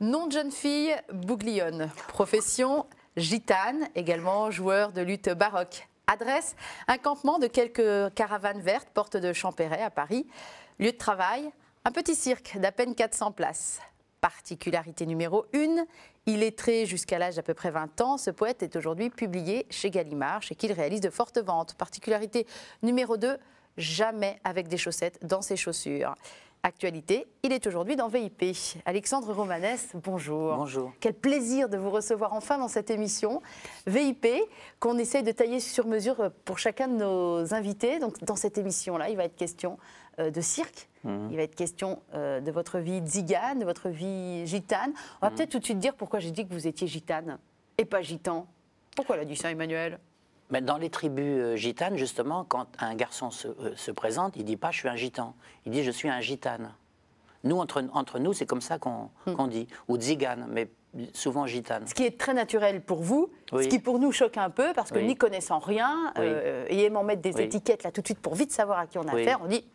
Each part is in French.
Nom de jeune fille, Bouglione. Profession, gitane, également joueur de lutte baroque. Adresse, un campement de quelques caravanes vertes, porte de Champéret à Paris. Lieu de travail, un petit cirque d'à peine 400 places. Particularité numéro 1, illettré jusqu'à l'âge d'à peu près 20 ans, ce poète est aujourd'hui publié chez Gallimard, chez qui il réalise de fortes ventes. Particularité numéro 2, jamais avec des chaussettes dans ses chaussures. Actualité, il est aujourd'hui dans VIP. Alexandre Romanès, bonjour. Bonjour. Quel plaisir de vous recevoir enfin dans cette émission. VIP, qu'on essaye de tailler sur mesure pour chacun de nos invités. Donc, dans cette émission-là, il va être question de cirque. Il va être question de votre vie tzigane, de votre vie gitane. On va peut-être tout de suite dire pourquoi j'ai dit que vous étiez gitane et pas gitan. Pourquoi l'a dit ça, Emmanuel ? Mais dans les tribus gitanes, justement, quand un garçon se présente, il ne dit pas « je suis un gitan », il dit « je suis un gitane ». Nous, entre nous, c'est comme ça qu'on dit, ou tzigane, mais souvent gitane. Ce qui est très naturel pour vous, oui. Ce qui pour nous choque un peu, parce que n'y connaissant rien, oui. Et aimant mettre des étiquettes là tout de suite pour vite savoir à qui on a affaire, on dit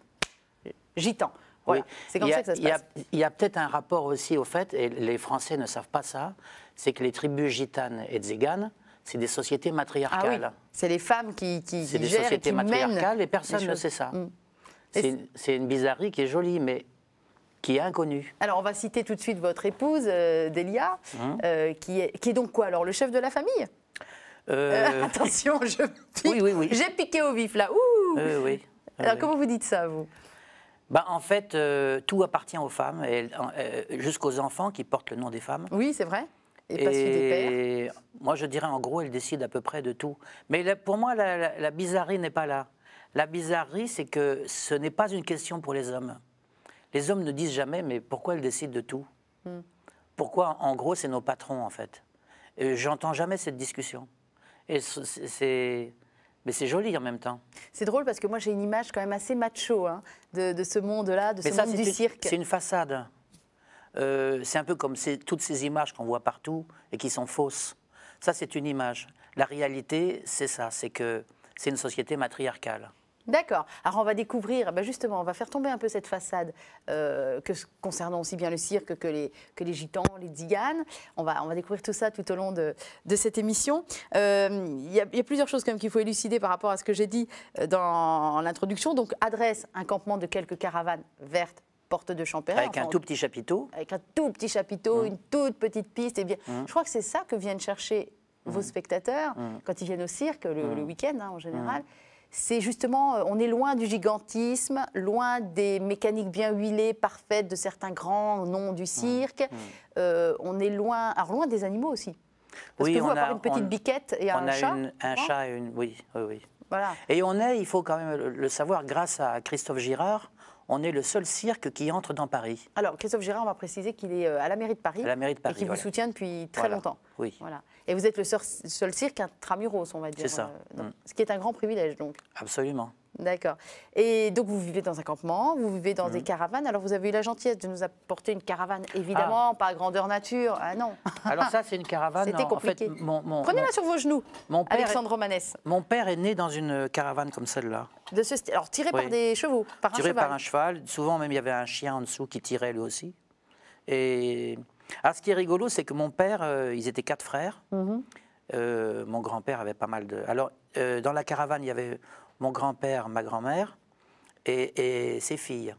« gitan ». Voilà. C'est comme ça que ça se passe. Il y a peut-être un rapport aussi au fait, et les Français ne savent pas ça, c'est que les tribus gitanes et tziganes, c'est des sociétés matriarcales. Ah oui. C'est les femmes qui c'est des gèrent sociétés et qui matriarcales mènent et personne ne sait ça. C'est une bizarrerie qui est jolie, mais qui est inconnue. Alors, on va citer tout de suite votre épouse, Delia, qui est donc quoi alors, le chef de la famille attention, je pique. Oui. J'ai piqué au vif là. Ouh. Oui. Alors, comment vous dites ça, vous ? En fait, tout appartient aux femmes, jusqu'aux enfants qui portent le nom des femmes. Oui, c'est vrai. Et pas celui des pères. Moi, je dirais, en gros, elle décide à peu près de tout. Mais pour moi, la bizarrerie n'est pas là. La bizarrerie, c'est que ce n'est pas une question pour les hommes. Les hommes ne disent jamais, mais pourquoi elle décide de tout ? Pourquoi, en gros, c'est nos patrons, en fait. J'entends jamais cette discussion. Mais c'est joli en même temps. C'est drôle parce que moi, j'ai une image quand même assez macho de ce monde-là, de ce monde du cirque. C'est une façade. C'est un peu comme toutes ces images qu'on voit partout et qui sont fausses. Ça, c'est une image. La réalité, c'est ça, c'est que c'est une société matriarcale. D'accord. Alors, on va découvrir, justement, on va faire tomber un peu cette façade concernant aussi bien le cirque que les gitans, les tziganes. On va découvrir tout ça tout au long de cette émission. Il y a plusieurs choses quand même qu'il faut élucider par rapport à ce que j'ai dit dans l'introduction. Donc, adresse, un campement de quelques caravanes vertes, porte de Champéret. Avec un tout petit chapiteau. Avec un tout petit chapiteau, une toute petite piste. Et bien, je crois que c'est ça que viennent chercher vos spectateurs quand ils viennent au cirque, le week-end en général. C'est justement, on est loin du gigantisme, loin des mécaniques bien huilées, parfaites de certains grands noms du cirque. On est loin des animaux aussi. Parce que vous, à part une petite biquette et un chat. Un chat et une... Oui. Voilà. Et il faut quand même le savoir, grâce à Christophe Girard, on est le seul cirque qui entre dans Paris. Alors, Christophe Girard, on va préciser qu'il est à la mairie de Paris. À la mairie de Paris, et qui vous soutient depuis très longtemps. Oui. Voilà. Et vous êtes le seul cirque intramuros, on va dire. C'est ça. Ce qui est un grand privilège, donc. Absolument. D'accord. Et donc, vous vivez dans un campement, vous vivez dans des caravanes. Alors, vous avez eu la gentillesse de nous apporter une caravane, évidemment, pas à grandeur nature. Ah non. Alors ça, c'est une caravane. C'était compliqué. En fait, prenez-la sur vos genoux, Alexandre Romanès. Mon père est né dans une caravane comme celle-là. Alors, tiré par des chevaux, par un cheval. Tiré par un cheval. Souvent, même, il y avait un chien en dessous qui tirait lui aussi. Et alors, ce qui est rigolo, c'est que mon père, ils étaient 4 frères. Mon grand-père avait pas mal de... Alors, dans la caravane, il y avait mon grand-père, ma grand-mère et ses filles.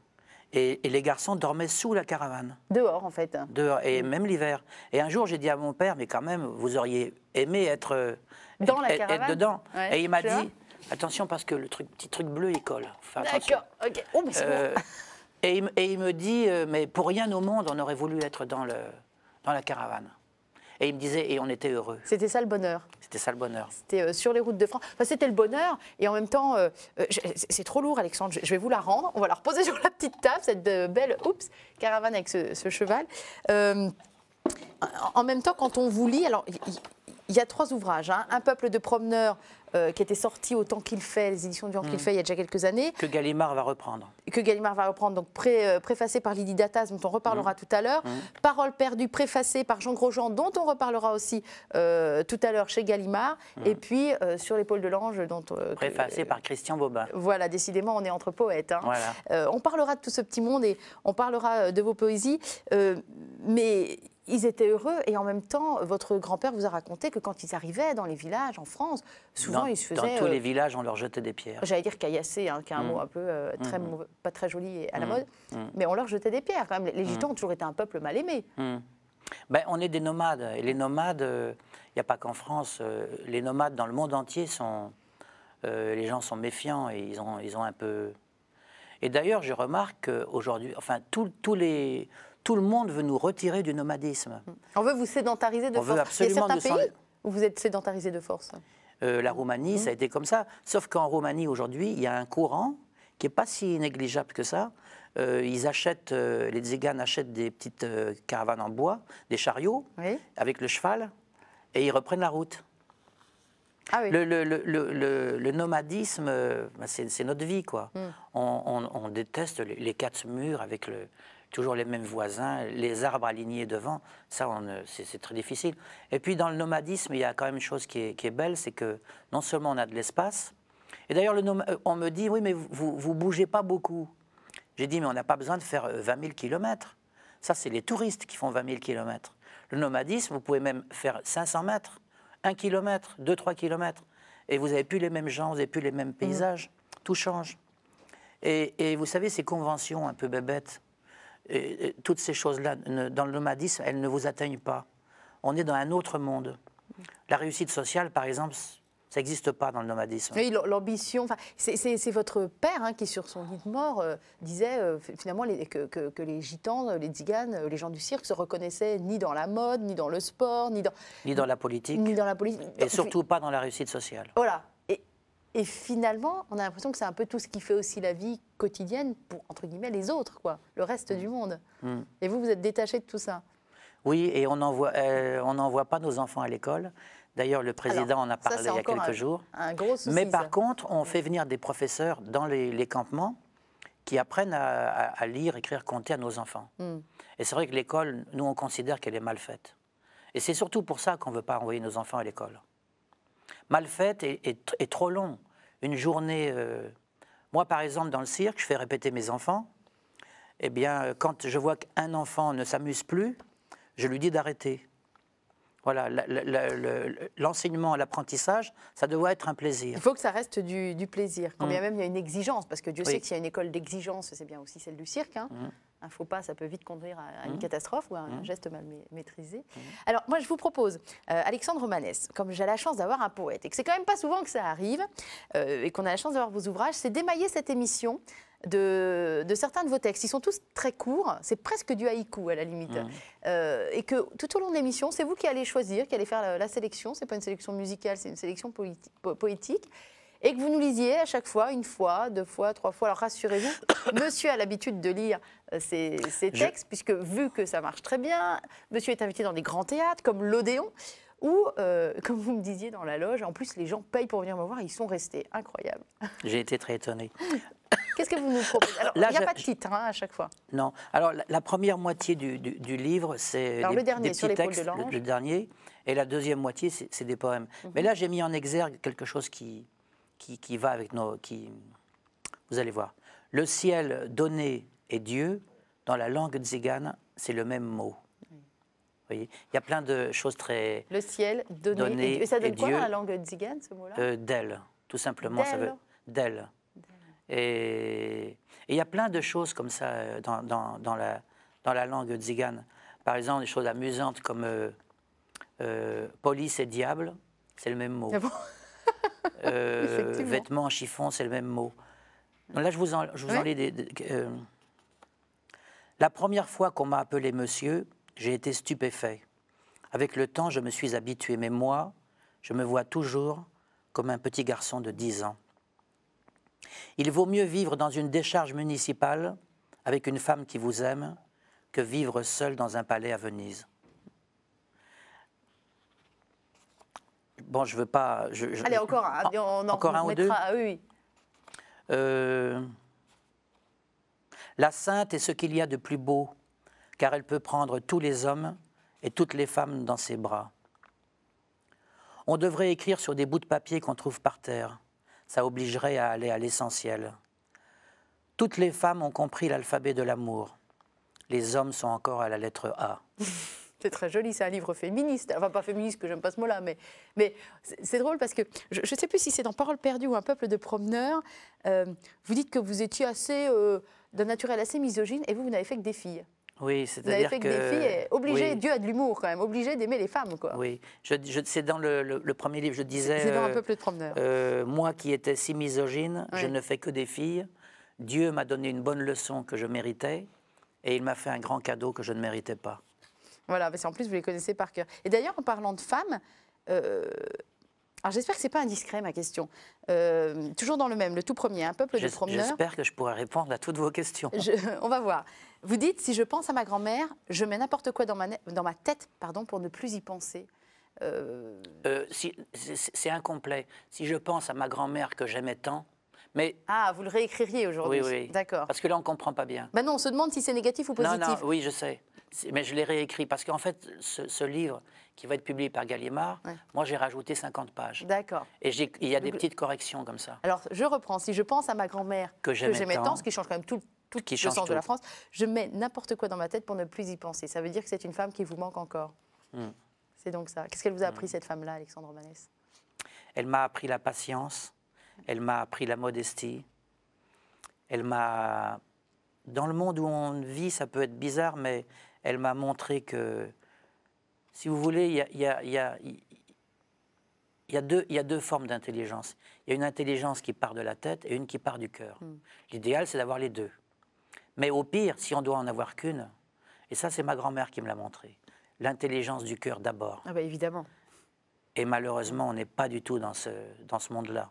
Et les garçons dormaient sous la caravane. Dehors, en fait. Dehors, et même l'hiver. Et un jour, j'ai dit à mon père, mais quand même, vous auriez aimé être dedans. Ouais, et il m'a dit, attention, parce que le petit truc bleu, il colle. D'accord, ok. Oh, mais c'est bon. Et il me dit, mais pour rien au monde, on aurait voulu être dans la caravane. Et il me disait, et on était heureux. C'était ça le bonheur. C'était ça le bonheur. C'était sur les routes de France. Enfin, c'était le bonheur. Et en même temps, c'est trop lourd, Alexandre. Je vais vous la rendre. On va la reposer sur la petite table, cette belle caravane avec ce cheval. En même temps, quand on vous lit, alors il y a 3 ouvrages. Un peuple de promeneurs qui était sorti au Temps qu'il fait, les éditions du Temps qu'il fait, il y a déjà quelques années. Que Gallimard va reprendre. Donc préfacé par Lydie Datas, dont on reparlera tout à l'heure. Paroles perdues, préfacées par Jean Grosjean, dont on reparlera aussi tout à l'heure chez Gallimard. Et puis Sur l'épaule de l'ange, dont préfacé par Christian Bobin. Voilà, décidément, on est entre poètes. Voilà. On parlera de tout ce petit monde et on parlera de vos poésies. Mais ils étaient heureux et en même temps, votre grand-père vous a raconté que quand ils arrivaient dans les villages en France, souvent ils se faisaient... Dans tous les villages, on leur jetait des pierres. J'allais dire caillasser, hein, qui est un mot un peu très pas très joli et à la mode, mais on leur jetait des pierres quand même. Les Gitans ont toujours été un peuple mal aimé. Ben, on est des nomades, et les nomades, il n'y a pas qu'en France, les nomades dans le monde entier sont... les gens sont méfiants et ils ont un peu... Et d'ailleurs, je remarque qu'aujourd'hui, enfin, tout le monde veut nous retirer du nomadisme. On veut vous sédentariser de force. On veut absolument il y a certains pays où vous êtes sédentarisé de force. La Roumanie, ça a été comme ça. Sauf qu'en Roumanie, aujourd'hui, il y a un courant qui n'est pas si négligeable que ça. Ils achètent, les Tziganes achètent des petites caravanes en bois, des chariots, avec le cheval, et ils reprennent la route. Ah oui. Le nomadisme, c'est notre vie, quoi. On déteste les quatre murs avec toujours les mêmes voisins, les arbres alignés devant. Ça, c'est très difficile. Et puis, dans le nomadisme, il y a quand même une chose qui est belle, c'est que non seulement on a de l'espace, et d'ailleurs, on me dit, oui, mais vous ne bougez pas beaucoup. J'ai dit, mais on n'a pas besoin de faire 20 000 kilomètres. Ça, c'est les touristes qui font 20 000 kilomètres. Le nomadisme, vous pouvez même faire 500 mètres. 1 kilomètre, 2-3 kilomètres, et vous n'avez plus les mêmes gens, vous n'avez plus les mêmes paysages, tout change. Et vous savez, ces conventions un peu bébêtes, et toutes ces choses-là, dans le nomadisme, elles ne vous atteignent pas. On est dans un autre monde. La réussite sociale, par exemple, ça n'existe pas dans le nomadisme. Oui, l'ambition, c'est votre père qui, sur son lit de mort, disait finalement que les gitans, les tziganes, les gens du cirque se reconnaissaient ni dans la mode, ni dans le sport, ni dans la politique. Et surtout pas dans la réussite sociale. Voilà. Et finalement, on a l'impression que c'est un peu tout ce qui fait aussi la vie quotidienne pour, entre guillemets, les autres, quoi, le reste du monde. Et vous êtes détaché de tout ça. Oui, et on n'envoie pas nos enfants à l'école. D'ailleurs, le président en a parlé il y a quelques jours. Un gros souci, mais par contre, on fait venir des professeurs dans les campements qui apprennent à lire, écrire, compter à nos enfants. Et c'est vrai que l'école, nous, on considère qu'elle est mal faite. Et c'est surtout pour ça qu'on ne veut pas envoyer nos enfants à l'école. Mal faite et trop long. Une journée... Moi, par exemple, dans le cirque, je fais répéter mes enfants. Eh bien, quand je vois qu'un enfant ne s'amuse plus, je lui dis d'arrêter. Voilà, l'enseignement, l'apprentissage, ça doit être un plaisir. Il faut que ça reste du plaisir, quand bien même il y a une exigence, parce que Dieu sait que s'il y a une école d'exigence, c'est bien aussi celle du cirque. Un faux pas, ça peut vite conduire à une catastrophe ou à un geste mal maîtrisé. Alors, moi, je vous propose, Alexandre Romanès, comme j'ai la chance d'avoir un poète, et que c'est quand même pas souvent que ça arrive, et qu'on a la chance d'avoir vos ouvrages, c'est d'émailler cette émission de certains de vos textes. Ils sont tous très courts, c'est presque du haïku à la limite. Et que tout au long de l'émission, c'est vous qui allez choisir, qui allez faire la sélection. Ce n'est pas une sélection musicale, c'est une sélection poétique. Et que vous nous lisiez à chaque fois, 1 fois, 2 fois, 3 fois. Alors rassurez-vous, monsieur a l'habitude de lire ces textes, puisque vu que ça marche très bien, monsieur est invité dans des grands théâtres comme l'Odéon, où, comme vous me disiez dans la loge, en plus les gens payent pour venir me voir, ils sont restés. Incroyable. J'ai été très étonné. Qu'est-ce que vous nous proposez? Alors, il n'y a pas de titre à chaque fois. Non. Alors, la première moitié du livre, c'est des petits textes, le dernier. Et la deuxième moitié, c'est des poèmes. Mais là, j'ai mis en exergue quelque chose qui va avec vous allez voir. Le ciel donné est Dieu. Dans la langue tzigane, c'est le même mot. Vous voyez, il y a plein de choses très... Le ciel donné et Dieu. Et ça donne quoi dans la langue tzigane, ce mot-là? D'elle, tout simplement. Ça veut d'elle. Et il y a plein de choses comme ça dans la langue tzigane. Par exemple, des choses amusantes comme police et diable, c'est le même mot. Ah bon? Vêtements en chiffon, c'est le même mot. Donc là, je vous en lis la première fois qu'on m'a appelé monsieur, j'ai été stupéfait. Avec le temps, je me suis habitué, mais moi, je me vois toujours comme un petit garçon de 10 ans. Il vaut mieux vivre dans une décharge municipale avec une femme qui vous aime que vivre seul dans un palais à Venise. Bon, je veux pas... Allez, encore un. Encore un ou deux. Oui. La sainte est ce qu'il y a de plus beau, car elle peut prendre tous les hommes et toutes les femmes dans ses bras. On devrait écrire sur des bouts de papier qu'on trouve par terre. Ça obligerait à aller à l'essentiel. Toutes les femmes ont compris l'alphabet de l'amour. Les hommes sont encore à la lettre A. C'est très joli, c'est un livre féministe. Enfin, pas féministe, que j'aime pas ce mot-là, mais c'est drôle parce que je ne sais plus si c'est dans Paroles perdues ou Un peuple de promeneurs. Vous dites que vous étiez assez, d'un naturel assez misogyne et vous n'avez fait que des filles. Oui, Vous c'est-à-dire n'avez fait que des filles, et obligé, oui. Dieu a de l'humour quand même, obligé d'aimer les femmes, quoi. Oui, c'est dans le premier livre, je disais... C'est dans Un peuple de promeneurs. Moi qui étais si misogyne, Oui. je ne fais que des filles. Dieu m'a donné une bonne leçon que je méritais et il m'a fait un grand cadeau que je ne méritais pas. Voilà, parce qu'en plus, vous les connaissez par cœur. Et d'ailleurs, en parlant de femmes, alors j'espère que ce n'est pas indiscret, ma question. Toujours dans le même, le tout premier, Un peuple de promeneurs. J'espère que je pourrai répondre à toutes vos questions. On va voir. Vous dites, si je pense à ma grand-mère, je mets n'importe quoi dans ma tête pour ne plus y penser. C'est incomplet. Si je pense à ma grand-mère que j'aimais tant, mais... Ah, vous le réécririez aujourd'hui. Oui, oui. D'accord. Parce que là, on ne comprend pas bien. Ben non, on se demande si c'est négatif ou positif. Non, non, oui, je sais. Mais je l'ai réécrit parce qu'en fait, ce livre qui va être publié par Gallimard, ouais. Moi, j'ai rajouté 50 pages. D'accord. Et il y a des petites corrections comme ça. Alors, je reprends. Si je pense à ma grand-mère que j'aimais tant, ce qui change quand même tout le sens de la France, je mets n'importe quoi dans ma tête pour ne plus y penser. Ça veut dire que c'est une femme qui vous manque encore. C'est donc ça. Qu'est-ce qu'elle vous a appris, cette femme-là, Alexandre Manès? Elle m'a appris la patience, elle m'a appris la modestie, elle m'a... Dans le monde où on vit, ça peut être bizarre, mais elle m'a montré que, si vous voulez, il y a deux formes d'intelligence. Il y a une intelligence qui part de la tête et une qui part du cœur. L'idéal, c'est d'avoir les deux. Mais au pire, si on doit en avoir qu'une, et ça, c'est ma grand-mère qui me l'a montré, l'intelligence du cœur d'abord. Ah bah évidemment. Et malheureusement, on n'est pas du tout dans ce monde-là.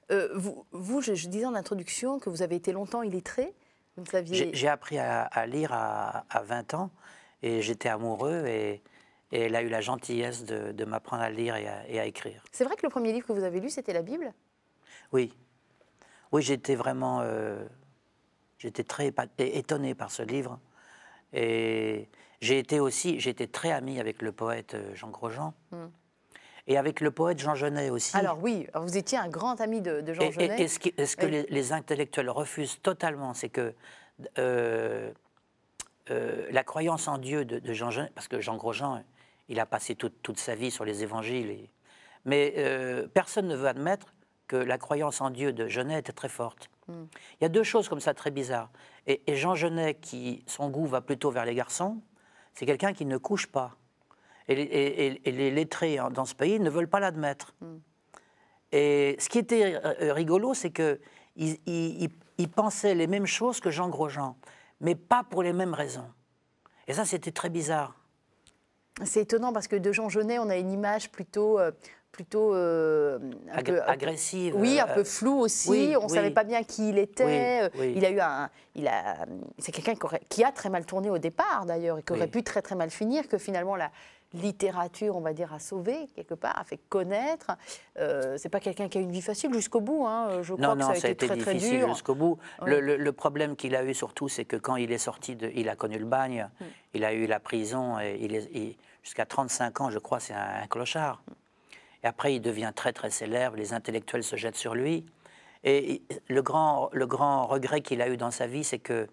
Je disais en introduction que vous avez été longtemps illettré. Vous ne saviez... J'ai appris à lire à 20 ans et j'étais amoureux et elle a eu la gentillesse de m'apprendre à lire et à écrire. C'est vrai que le premier livre que vous avez lu, c'était la Bible? Oui. Oui, j'étais vraiment... j'étais très étonné par ce livre. Et j'ai été très ami avec le poète Jean Grosjean. Et avec le poète Jean Genet aussi. Alors oui, vous étiez un grand ami de Jean Genet. Et ce que les intellectuels refusent totalement, c'est que la croyance en Dieu de Jean Genet, parce que Jean Grosjean, il a passé toute sa vie sur les évangiles, mais personne ne veut admettre que la croyance en Dieu de Genet était très forte. Il y a deux choses comme ça très bizarres. Et Jean Genet, son goût va plutôt vers les garçons, c'est quelqu'un qui ne couche pas. Et les lettrés dans ce pays ne veulent pas l'admettre. Et ce qui était rigolo, c'est qu'ils pensaient les mêmes choses que Jean Grosjean, mais pas pour les mêmes raisons. Et ça, c'était très bizarre. C'est étonnant parce que de Jean Genet, on a une image plutôt agressive. Oui, un peu floue aussi. Oui, on ne savait pas bien qui il était. Oui. C'est quelqu'un qui a très mal tourné au départ, d'ailleurs, et qui aurait pu très très mal finir, que finalement la littérature, on va dire, a sauvé quelque part, a fait connaître. C'est pas quelqu'un qui a une vie facile jusqu'au bout. Hein. Je crois que ça a été très très difficile dur. Jusqu'au bout. Oui. Le problème qu'il a eu surtout, c'est que quand il est sorti, il a connu le bagne, il a eu la prison, et jusqu'à 35 ans, je crois, c'est un clochard. Et après, il devient très très célèbre, les intellectuels se jettent sur lui. Et le grand regret qu'il a eu dans sa vie, c'est que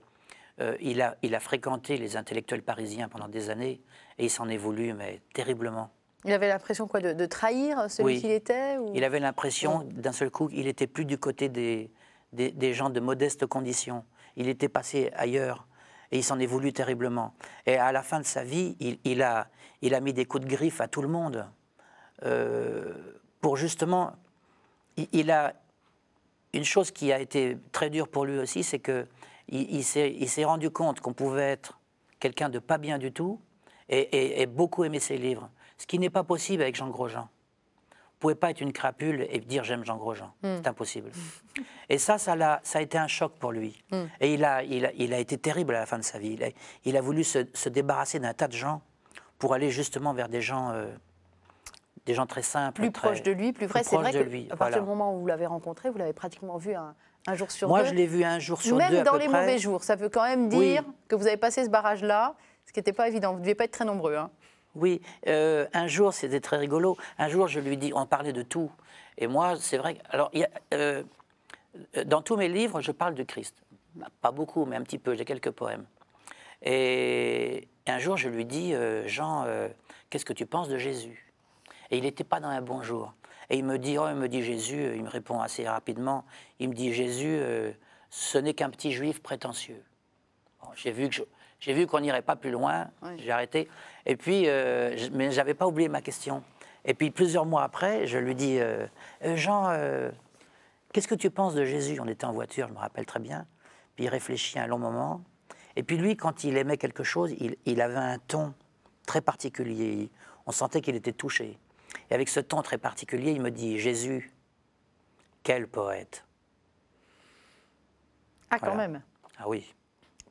il a fréquenté les intellectuels parisiens pendant des années, et il s'en est voulu, mais terriblement. Il avait l'impression quoi, de trahir celui qu'il était ou... Il avait l'impression, d'un seul coup, qu'il n'était plus du côté des gens de modestes conditions. Il était passé ailleurs, et il s'en est voulu terriblement. Et à la fin de sa vie, il a mis des coups de griffe à tout le monde. Pour justement, il a une chose qui a été très dure pour lui aussi, c'est qu'il s'est rendu compte qu'on pouvait être quelqu'un de pas bien du tout et beaucoup aimer ses livres, ce qui n'est pas possible avec Jean Grosjean. Vous ne pouvez pas être une crapule et dire j'aime Jean Grosjean, c'est impossible. Et ça a été un choc pour lui. Et il a été terrible à la fin de sa vie. Il a voulu se débarrasser d'un tas de gens pour aller justement vers des gens très simples. Plus proches de lui, plus vrais. C'est vrai qu'à partir du moment où vous l'avez rencontré, vous l'avez pratiquement vu un jour sur deux. Moi, je l'ai vu un jour sur deux à peu près. Même dans les mauvais jours. Ça veut quand même dire que vous avez passé ce barrage-là, ce qui n'était pas évident. Vous ne deviez pas être très nombreux. Hein. Oui, un jour, c'était très rigolo. Un jour, je lui dis, on parlait de tout. Et moi, c'est vrai, alors, dans tous mes livres, je parle de Christ. Pas beaucoup, mais un petit peu, j'ai quelques poèmes. Et un jour, je lui dis, Jean, qu'est-ce que tu penses de Jésus? Et il n'était pas dans un bon jour. Et il me dit, Jésus, il me répond assez rapidement, il me dit, Jésus, ce n'est qu'un petit juif prétentieux. Bon, j'ai vu qu'on n'irait pas plus loin, oui. J'ai arrêté. Et puis, mais je n'avais pas oublié ma question. Et puis, plusieurs mois après, je lui dis, Jean, qu'est-ce que tu penses de Jésus? On était en voiture, je me rappelle très bien. Puis il réfléchit un long moment. Et puis lui, quand il aimait quelque chose, il avait un ton très particulier. On sentait qu'il était touché. Et avec ce ton très particulier, il me dit, Jésus, quel poète. Ah, voilà. Quand même. Ah oui.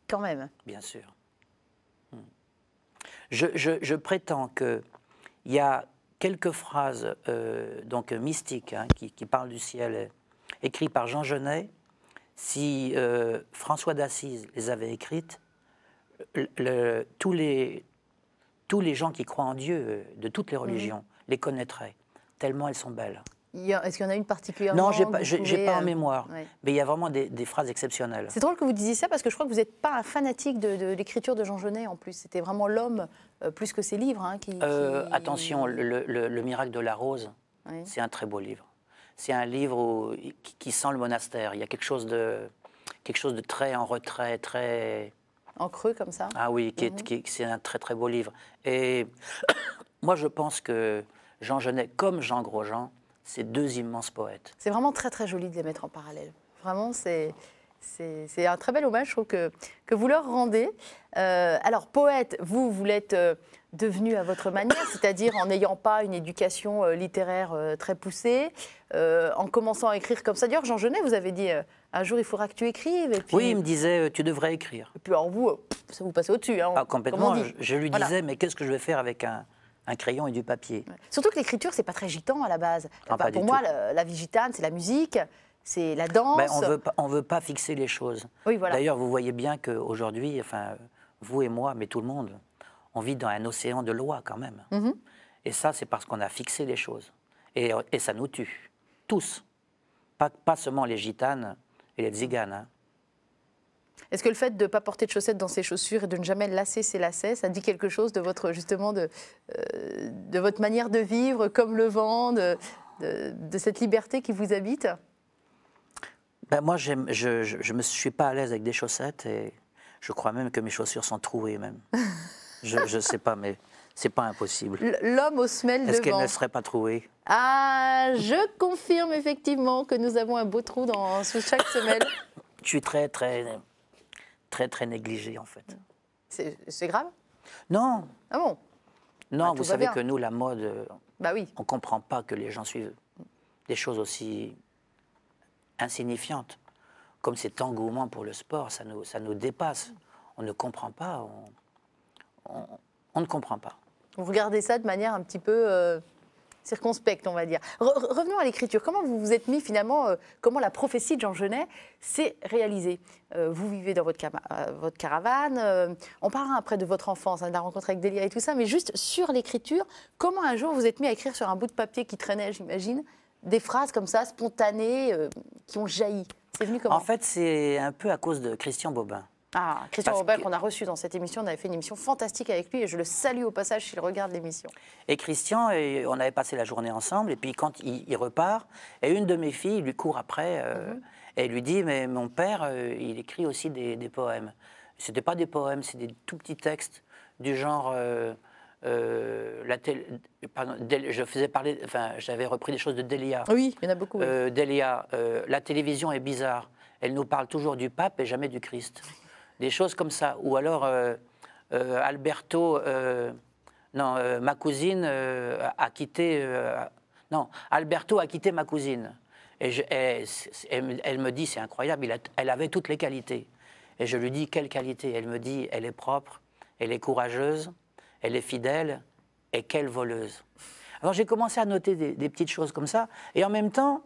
Quand même. Bien sûr. Je prétends qu'il y a quelques phrases donc mystiques hein, qui parlent du ciel, écrites par Jean Genet. Si François d'Assise les avait écrites, tous les gens qui croient en Dieu, de toutes les religions, les connaîtraient, tellement elles sont belles. Est-ce qu'il y en a une particulièrement? Non, j'ai pas en mémoire, ouais. Mais il y a vraiment des phrases exceptionnelles. C'est drôle que vous disiez ça, parce que je crois que vous n'êtes pas un fanatique de l'écriture de Jean Genet, en plus. C'était vraiment l'homme, plus que ses livres. Hein, Attention, le miracle de la rose, oui. C'est un très beau livre. C'est un livre qui sent le monastère. Il y a quelque chose de très en retrait, très... En creux, comme ça? Ah oui, c'est un très très beau livre. Et moi, je pense que Jean Genet, comme Jean Grosjean, c'est deux immenses poètes. C'est vraiment très très joli de les mettre en parallèle. Vraiment, c'est un très bel hommage, je trouve, que vous leur rendez. Alors, poète, vous l'êtes devenu à votre manière, c'est-à-dire en n'ayant pas une éducation littéraire très poussée, en commençant à écrire comme ça. D'ailleurs, Jean Genet, vous avez dit, un jour, il faudra que tu écrives. Et puis... Oui, il me disait, tu devrais écrire. Et puis, alors vous, ça vous passe au-dessus. Hein, complètement. Je lui disais, voilà. Mais qu'est-ce que je vais faire avec un crayon et du papier? Ouais. Surtout que l'écriture, c'est pas très gitan à la base. Pour moi, la vie gitane, c'est la musique, c'est la danse. On veut pas fixer les choses. Oui, voilà. D'ailleurs, vous voyez bien qu'aujourd'hui, enfin, vous et moi, mais tout le monde, on vit dans un océan de lois quand même. Mm-hmm. Et ça, c'est parce qu'on a fixé les choses. Et ça nous tue. Tous. Pas seulement les gitanes et les tziganes. Hein. Est-ce que le fait de ne pas porter de chaussettes dans ses chaussures et de ne jamais lasser ses lacets, ça dit quelque chose de votre, justement, de votre manière de vivre, comme le vent, de cette liberté qui vous habite? Moi, je ne me suis pas à l'aise avec des chaussettes et je crois même que mes chaussures sont trouées même. Je ne sais pas, mais c'est pas impossible. L'homme aux semelles de vent. Est-ce qu'elle ne serait pas trouée? Ah, je confirme effectivement que nous avons un beau trou sous chaque semelle. Je suis très, très, très, très négligé, en fait. C'est grave? Non. Ah bon? Non, vous savez que nous, la mode, bah oui. On ne comprend pas que les gens suivent des choses aussi insignifiantes. Comme cet engouement pour le sport, ça nous dépasse. On ne comprend pas. On ne comprend pas. Vous regardez ça de manière un petit peu circonspecte, on va dire. Revenons à l'écriture. Comment vous vous êtes mis finalement, comment la prophétie de Jean Genet s'est réalisée? Vous vivez dans votre caravane. On parlera après de votre enfance, de la rencontre avec Delia et tout ça, mais juste sur l'écriture, comment un jour vous êtes mis à écrire sur un bout de papier qui traînait, j'imagine, des phrases comme ça, spontanées, qui ont jailli? C'est venu comment? En fait, c'est un peu à cause de Christian Bobin. Ah, Christian Bobin qu'on a reçu dans cette émission, on avait fait une émission fantastique avec lui et je le salue au passage s'il regarde l'émission. Et Christian, on avait passé la journée ensemble et puis quand il repart, et une de mes filles lui court après et lui dit « mais mon père, il écrit aussi des poèmes ». Ce n'étaient pas des poèmes, c'est des tout petits textes du genre... je faisais parler, enfin, j'avais repris des choses de Delia. Oui, il y en a beaucoup. Oui. Delia, la télévision est bizarre. Elle nous parle toujours du pape et jamais du Christ. Des choses comme ça. Ou alors, Alberto, ma cousine a quitté... non, Alberto a quitté ma cousine. Et elle me dit, c'est incroyable, elle avait toutes les qualités. Et je lui dis, quelles qualités? Elle me dit, elle est propre, elle est courageuse, elle est fidèle, et quelle voleuse. Alors j'ai commencé à noter des petites choses comme ça. Et en même temps...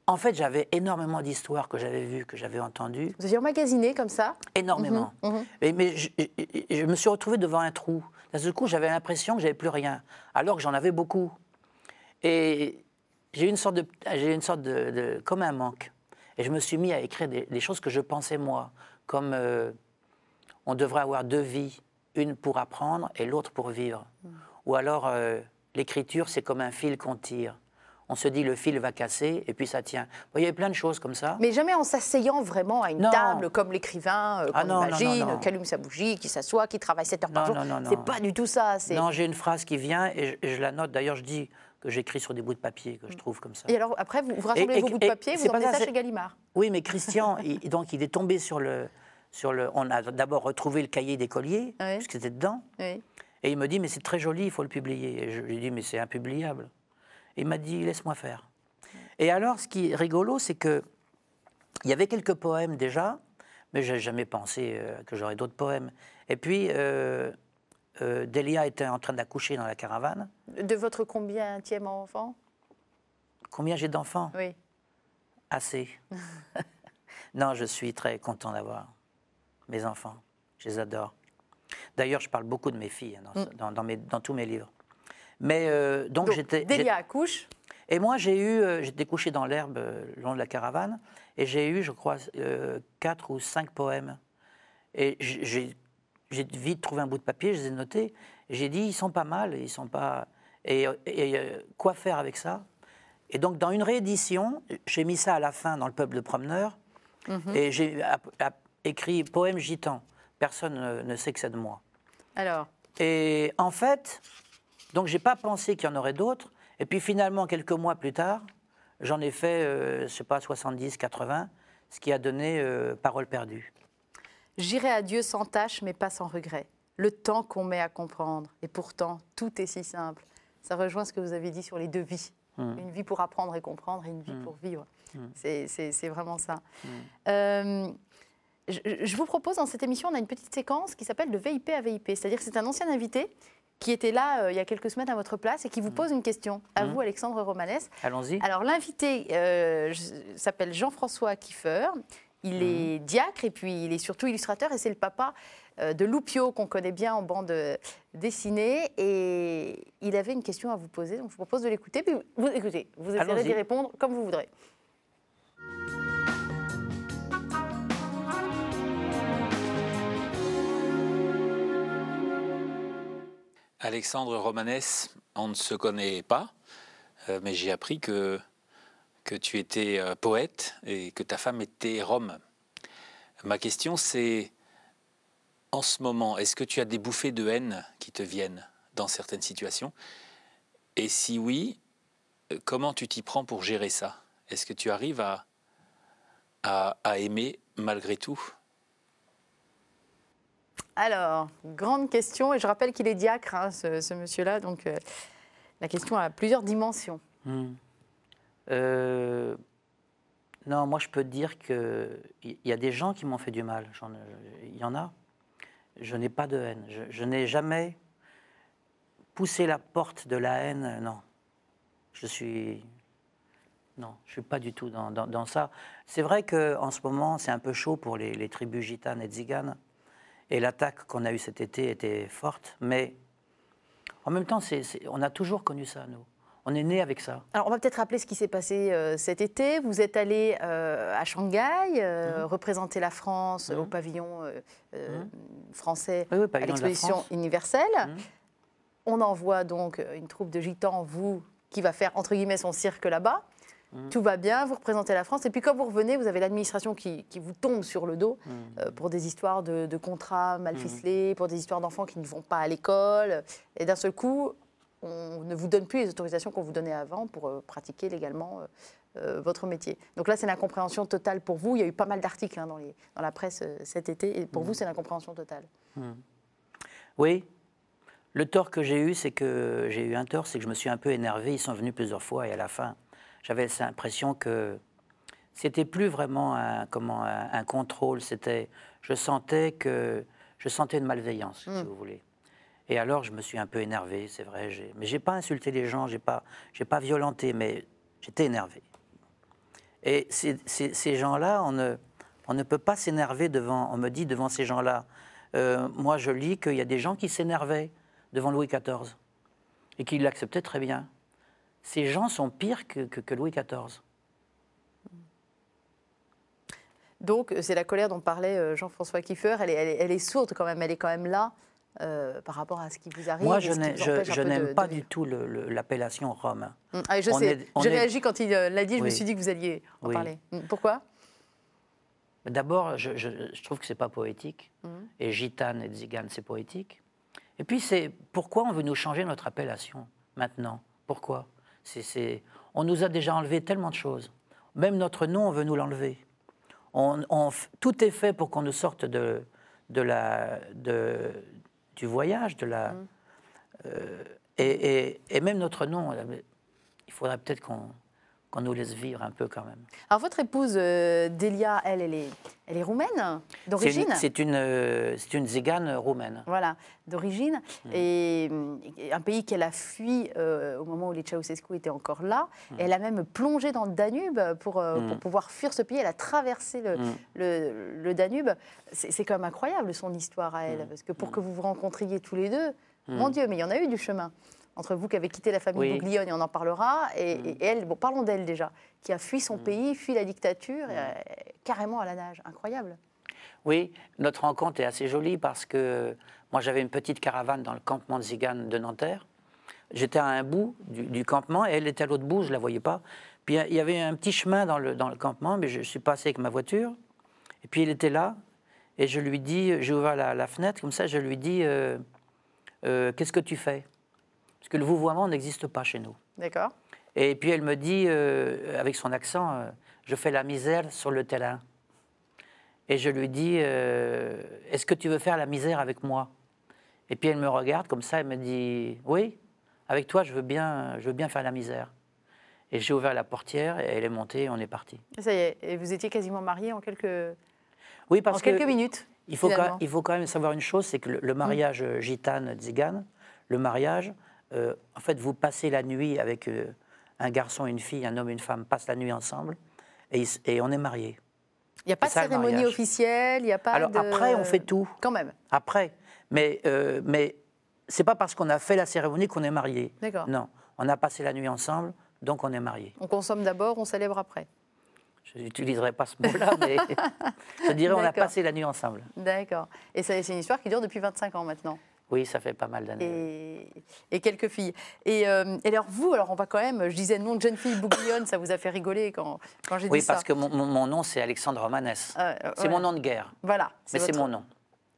En fait, j'avais énormément d'histoires que j'avais vues, que j'avais entendues. Vous aviez emmagasiné comme ça? Énormément. Mais je me suis retrouvé devant un trou. D'un seul coup, j'avais l'impression que j'avais plus rien, alors que j'en avais beaucoup. Et j'ai eu une sorte de comme un manque. Et je me suis mis à écrire des choses que je pensais moi, comme on devrait avoir deux vies, une pour apprendre et l'autre pour vivre. Ou alors, l'écriture, c'est comme un fil qu'on tire. On se dit, le fil va casser, et puis ça tient. Il y avait plein de choses comme ça. Mais jamais en s'asseyant vraiment à une table, comme l'écrivain qu'on imagine, qui allume sa bougie, qui s'assoit, qui travaille 7 heures par jour. C'est pas du tout ça. Non, j'ai une phrase qui vient, et je la note. D'ailleurs, je dis que j'écris sur des bouts de papier, que je trouve comme ça. Et alors, après, vous rassemblez vos bouts de papier, vous emmenez ça chez Gallimard. Oui, mais Christian, donc il est tombé sur le... On a d'abord retrouvé le cahier d'écolier, puisque c'était dedans. Oui. Et il me dit, mais c'est très joli, il faut le publier. Et je lui dis, mais c'est impubliable. Et il m'a dit, laisse-moi faire. Et alors, ce qui est rigolo, c'est qu'il y avait quelques poèmes déjà, mais je n'avais jamais pensé que j'aurais d'autres poèmes. Et puis, Delia était en train d'accoucher dans la caravane. De votre combienième enfant? Combien j'ai d'enfants? Oui. Assez. Non, je suis très content d'avoir mes enfants. Je les adore. D'ailleurs, je parle beaucoup de mes filles dans tous mes livres. Mais donc j'étais... Delia accouche. Et moi, j'étais couché dans l'herbe le long de la caravane, et j'ai eu, je crois, 4 ou 5 poèmes. Et j'ai vite trouvé un bout de papier, je les ai notés. J'ai dit, ils sont pas mal, ils sont pas... Et quoi faire avec ça? Et donc, dans une réédition, j'ai mis ça à la fin dans Le Peuple de Promeneurs, et j'ai écrit Poème gitan. Personne ne sait que c'est de moi. Alors? Et en fait, donc j'ai pas pensé qu'il y en aurait d'autres. Et puis finalement, quelques mois plus tard, j'en ai fait, je sais pas, 70, 80, ce qui a donné Parole perdue. J'irai à Dieu sans tâche, mais pas sans regret. Le temps qu'on met à comprendre. Et pourtant, tout est si simple. Ça rejoint ce que vous avez dit sur les deux vies. Une vie pour apprendre et comprendre et une vie pour vivre. C'est vraiment ça. Je vous propose, dans cette émission, on a une petite séquence qui s'appelle de VIP à VIP. C'est-à-dire que c'est un ancien invité qui était là il y a quelques semaines à votre place et qui vous pose une question. À vous, Alexandre Romanès. Allons-y. Alors, l'invité s'appelle Jean-François Kiefer. Il est diacre et puis il est surtout illustrateur et c'est le papa de Loupio qu'on connaît bien en bande dessinée. Et il avait une question à vous poser, donc je vous propose de l'écouter. Puis vous écoutez, vous essayerez d'y répondre comme vous voudrez. Alexandre Romanès, on ne se connaît pas, mais j'ai appris que tu étais poète et que ta femme était Rome. Ma question c'est, en ce moment, est-ce que tu as des bouffées de haine qui te viennent dans certaines situations? Et si oui, comment tu t'y prends pour gérer ça? Est-ce que tu arrives à aimer malgré tout? Alors, grande question, et je rappelle qu'il est diacre, hein, ce monsieur-là, donc la question a plusieurs dimensions. Non, moi je peux te dire qu'il y a des gens qui m'ont fait du mal, il y en a. Je n'ai pas de haine, je n'ai jamais poussé la porte de la haine, non. Je suis pas du tout dans ça. C'est vrai qu'en ce moment, c'est un peu chaud pour les tribus gitanes et tziganes. Et l'attaque qu'on a eue cet été était forte, mais en même temps, on a toujours connu ça, nous. On est né avec ça. Alors, on va peut-être rappeler ce qui s'est passé cet été. Vous êtes allé à Shanghai, représenter la France au pavillon français à l'exposition universelle. On envoie donc une troupe de gitans, vous, qui va faire, entre guillemets, son cirque là-bas. Tout va bien, vous représentez la France. Et puis quand vous revenez, vous avez l'administration qui vous tombe sur le dos pour des histoires de contrats mal ficelés, pour des histoires d'enfants qui ne vont pas à l'école. Et d'un seul coup, on ne vous donne plus les autorisations qu'on vous donnait avant pour pratiquer légalement votre métier. Donc là, c'est l'incompréhension totale pour vous. Il y a eu pas mal d'articles dans la presse cet été. Et pour vous, c'est l'incompréhension totale. Oui. Le tort que j'ai eu, c'est que je me suis un peu énervé. Ils sont venus plusieurs fois et à la fin, j'avais l'impression que c'était plus vraiment un contrôle. Je sentais une malveillance, si vous voulez. Et alors, je me suis un peu énervé, c'est vrai. Mais j'ai pas insulté les gens, j'ai pas violenté, mais j'étais énervé. Et ces gens-là, on ne peut pas s'énerver devant. On me dit devant ces gens-là. Moi, je lis qu'il y a des gens qui s'énervaient devant Louis XIV et qui l'acceptaient très bien. Ces gens sont pires que Louis XIV. Donc, c'est la colère dont parlait Jean-François Kieffer. Elle est sourde quand même, elle est quand même là par rapport à ce qui vous arrive. Moi, je n'aime pas du tout l'appellation Rome. Ah, je sais, j'ai réagi quand il l'a dit, je me suis dit que vous alliez en parler. Pourquoi? D'abord, je trouve que ce n'est pas poétique. Et gitane et tzigane, c'est poétique. Et puis, c'est pourquoi on veut nous changer notre appellation maintenant? Pourquoi? On nous a déjà enlevé tellement de choses. Même notre nom, on veut nous l'enlever. Tout est fait pour qu'on nous sorte du voyage, et même notre nom, il faudrait peut-être qu'on nous laisse vivre un peu quand même. Alors votre épouse, Delia, elle est roumaine d'origine? C'est une tzigane roumaine. Voilà, d'origine. Et un pays qu'elle a fui au moment où les Ceausescu étaient encore là. Et elle a même plongé dans le Danube pour pouvoir fuir ce pays. Elle a traversé le Danube. C'est quand même incroyable son histoire à elle. Parce que pour que vous vous rencontriez tous les deux, mon Dieu, mais il y en a eu du chemin. Entre vous qui avez quitté la famille Bouglione, et on en parlera, et elle, bon, parlons d'elle déjà, qui a fui son pays, fui la dictature, carrément à la nage. Incroyable. Oui, notre rencontre est assez jolie parce que moi j'avais une petite caravane dans le campement de Tzigane de Nanterre. J'étais à un bout du campement et elle était à l'autre bout, je ne la voyais pas. Puis il y avait un petit chemin dans le campement, mais je suis passé avec ma voiture. Et puis elle était là, et je lui dis, j'ai ouvert la fenêtre, comme ça, je lui dis, qu'est-ce que tu fais? Parce que le vouvoiement n'existe pas chez nous. D'accord. Et puis elle me dit, avec son accent, je fais la misère sur le terrain. Et je lui dis, est-ce que tu veux faire la misère avec moi? Et puis elle me regarde comme ça, elle me dit, oui, avec toi, je veux bien faire la misère. Et j'ai ouvert la portière, et elle est montée, et on est parti. Ça y est, et vous étiez quasiment mariés en quelques, oui, parce quelques minutes. Il faut quand même savoir une chose, c'est que le mariage gitane-tzigane, le mariage, en fait, vous passez la nuit avec un garçon, une fille, un homme, une femme, passent la nuit ensemble, et on est mariés. Il n'y a pas de cérémonie officielle, il n'y a pas Alors après, on fait tout. Quand même. Après. Mais ce n'est pas parce qu'on a fait la cérémonie qu'on est mariés. D'accord. Non, on a passé la nuit ensemble, donc on est mariés. On consomme d'abord, on célèbre après. Je n'utiliserai pas ce mot-là, mais je dirais on a passé la nuit ensemble. D'accord. Et c'est une histoire qui dure depuis 25 ans maintenant. Oui, ça fait pas mal d'années. Et quelques filles. Et alors vous, alors on va quand même, je disais nom de jeune fille Bouglione, ça vous a fait rigoler quand j'ai dit ça? Oui, parce que mon nom c'est Alexandre Romanès. C'est mon nom de guerre. Voilà. Mais c'est mon nom.